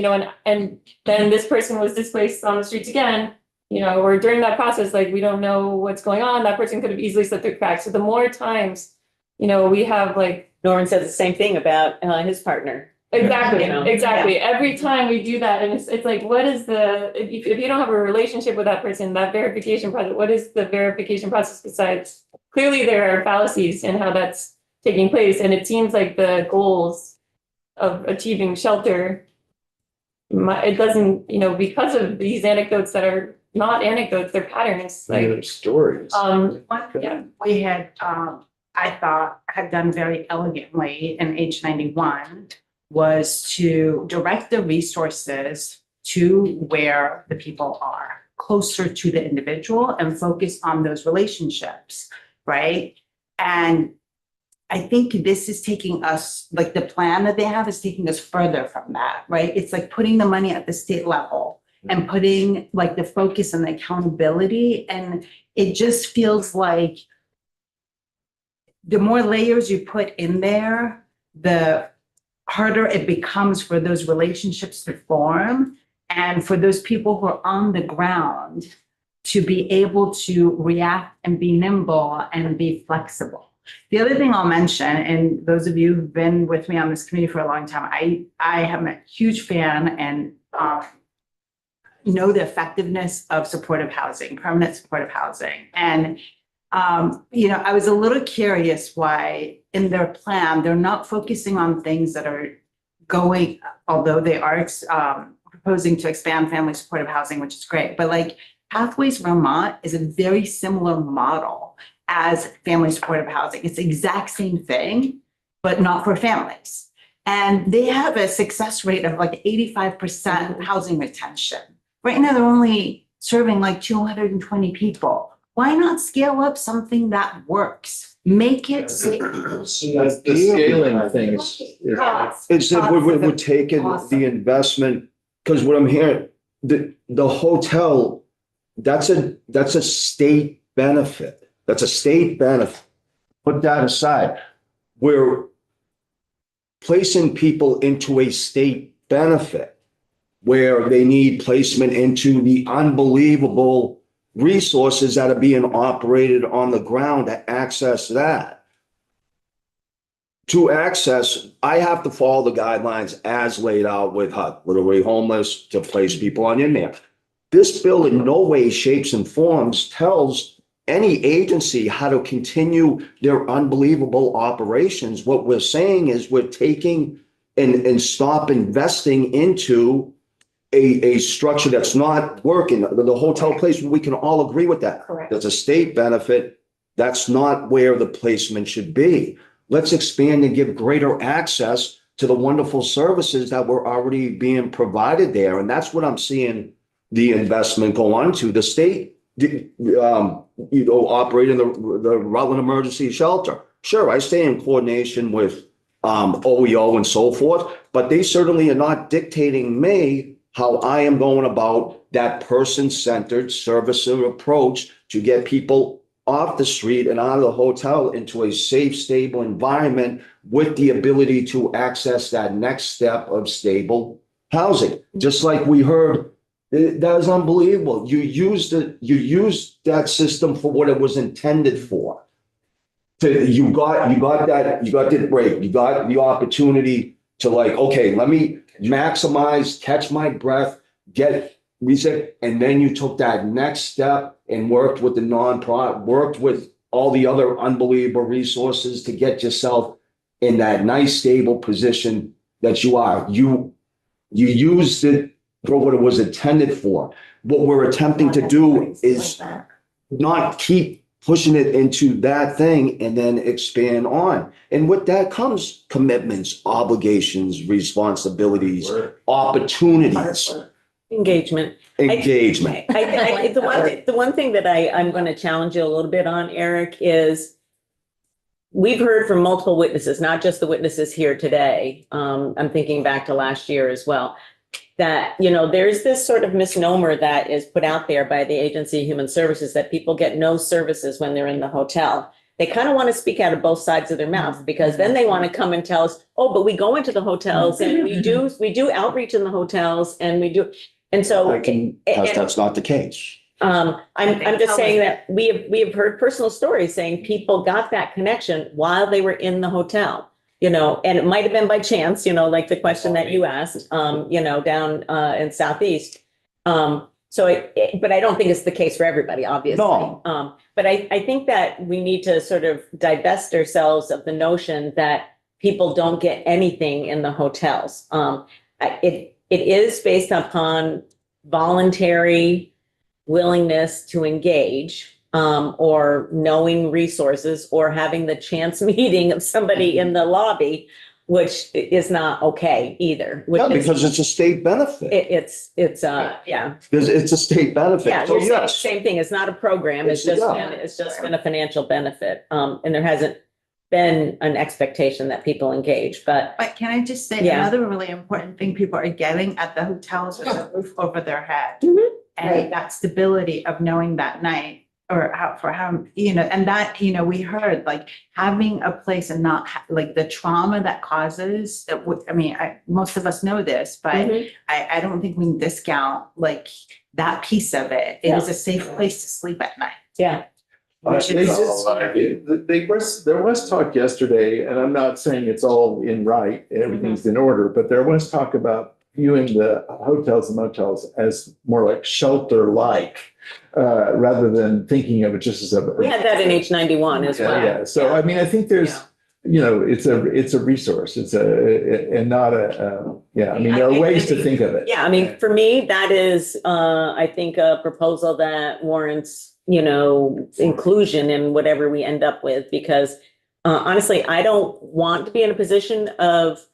and then this person was displaced on the streets again, or during that process, we don't know what's going on. That person could have easily slipped through the cracks. So the more times, we have Norman said the same thing about his partner. Exactly. Exactly. Yeah. Every time we do that, and it's like, what is if you don't have a relationship with that person, that verification process, what is the verification process besides? Clearly there are fallacies in how that's taking place. And it seems like the goals of achieving shelter, it doesn't, because of these anecdotes that are not anecdotes, they're patterns. Stories. We had, I thought, had done very elegantly in H91 was to direct the resources to where the people are, closer to the individual, and focus on those relationships, right? And I think this is taking us, the plan that they have is taking us further from that, right? It's like putting the money at the state level and putting the focus and the accountability. And it just feels like the more layers you put in there, the harder it becomes for those relationships to form. And for those people who are on the ground to be able to react and be nimble and be flexible. The other thing I'll mention, and those of you who've been with me on this committee for a long time, I am a huge fan and know the effectiveness of supportive housing, permanent supportive housing. And, I was a little curious why in their plan, they're not focusing on things that are going, although they are proposing to expand family supportive housing, which is great, but like Pathways Vermont is a very similar model as family supportive housing. It's the exact same thing, but not for families. And they have a success rate of like 85% housing retention. Right now, they're only serving like 220 people. Why not scale up something that works? Make it safe. The scaling thing is that we're taking the investment, because what I'm hearing, the hotel, that's a state benefit. That's a state benefit. Put that aside. We're placing people into a state benefit where they need placement into the unbelievable resources that are being operated on the ground to access that. To access, I have to follow the guidelines as laid out with HUD, literally homeless, to place people on in there. This bill in no way, shapes, and forms tells any agency how to continue their unbelievable operations. What we're saying is we're taking and stop investing into a structure that's not working. The hotel placement, we can all agree with that. Correct. That's a state benefit. That's not where the placement should be. Let's expand and give greater access to the wonderful services that were already being provided there. And that's what I'm seeing the investment go on to. The state, operating the Rutland Emergency Shelter. Sure, I stay in coordination with OEO and so forth, but they certainly are not dictating me how I am going about that person-centered service approach to get people off the street and out of the hotel into a safe, stable environment with the ability to access that next step of stable housing. Just like we heard, that is unbelievable. You used that system for what it was intended for. You got the break. You got the opportunity to like, okay, let me maximize, catch my breath, get reset, and then you took that next step and worked with the nonprofit, worked with all the other unbelievable resources to get yourself in that nice, stable position that you are. You used it for what it was intended for. What we're attempting to do is not keep pushing it into that thing and then expand on. And with that comes commitments, obligations, responsibilities, opportunities. Engagement. Engagement. The one thing that I'm going to challenge you a little bit on, Eric, is we've heard from multiple witnesses, not just the witnesses here today. I'm thinking back to last year as well, that, there's this sort of misnomer that is put out there by the Agency of Human Services that people get no services when they're in the hotel. They kind of want to speak out of both sides of their mouth, because then they want to come and tell us, oh, but we go into the hotels and we do outreach in the hotels and we do. And so That's not the case. I'm just saying that we have heard personal stories saying people got that connection while they were in the hotel. And it might have been by chance, like the question that you asked, down in Southeast. But I don't think it's the case for everybody, obviously. No. But I think that we need to sort of divest ourselves of the notion that people don't get anything in the hotels. It is based upon voluntary willingness to engage. Or knowing resources, or having the chance meeting of somebody in the lobby, which is not okay either. Because it's a state benefit. It's It's a state benefit. Yeah, So you're saying the yes, same thing. It's not a program. It's just been a financial benefit. And there hasn't been an expectation that people engage, but. But can I just say another really important thing people are getting at the hotels is a roof over their head. Mhm. And that stability of knowing that night or how, and that, we heard like having a place and not like the trauma that causes, most of us know this, but I don't think we can discount like that piece of it. It is a safe place to sleep at night. Yeah. There was talk yesterday, and I'm not saying it's all in right, everything's in order, but there was talk about viewing the hotels and motels as more like shelter-like, rather than thinking of it just as a. We had that in H91 as well. Yeah, so I mean, I think there's, it's a resource, and not I mean, there are ways to think of it. Yeah, I mean, for me, that is, I think, a proposal that warrants, inclusion in whatever we end up with, because honestly, I don't want to be in a position of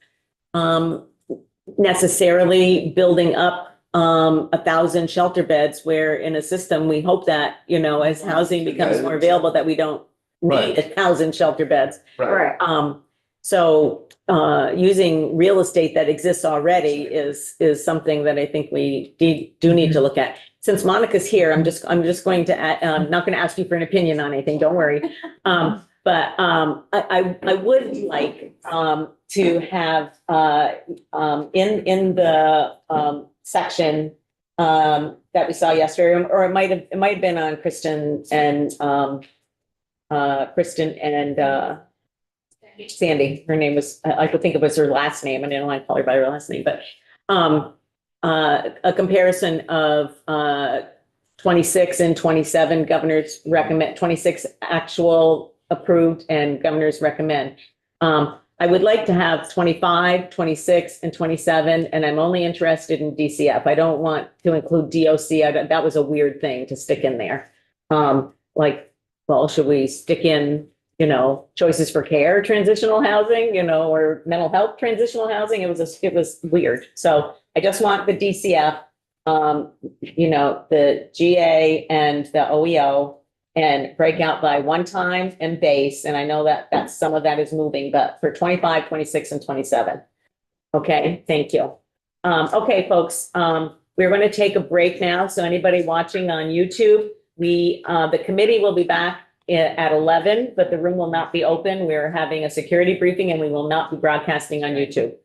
necessarily building up 1,000 shelter beds, where in a system, we hope that, as housing becomes more available, that we don't need 1,000 shelter beds. Right. So using real estate that exists already is something that I think we do need to look at. Since Monica's here, I'm just going to add, I'm not going to ask you for an opinion on anything, don't worry. But I would like to have in the section that we saw yesterday, or it might have been on Kristen and Sandy. Her name was, I could think it was her last name, and I don't want to call her by her last name, but a comparison of 26 and 27 governors recommend, 26 actual approved and governors recommend. I would like to have 25, 26, and 27, and I'm only interested in DCF. I don't want to include DOC. That was a weird thing to stick in there. Should we stick in, choices for care, transitional housing, or mental health transitional housing? It was weird. So I just want the DCF, the GA and the OEO, and break out by one time and base. And I know that some of that is moving, but for 25, 26, and 27. Okay, thank you. Okay, folks, we're going to take a break now. So anybody watching on YouTube, the committee will be back at 11, but the room will not be open. We're having a security briefing, and we will not be broadcasting on YouTube.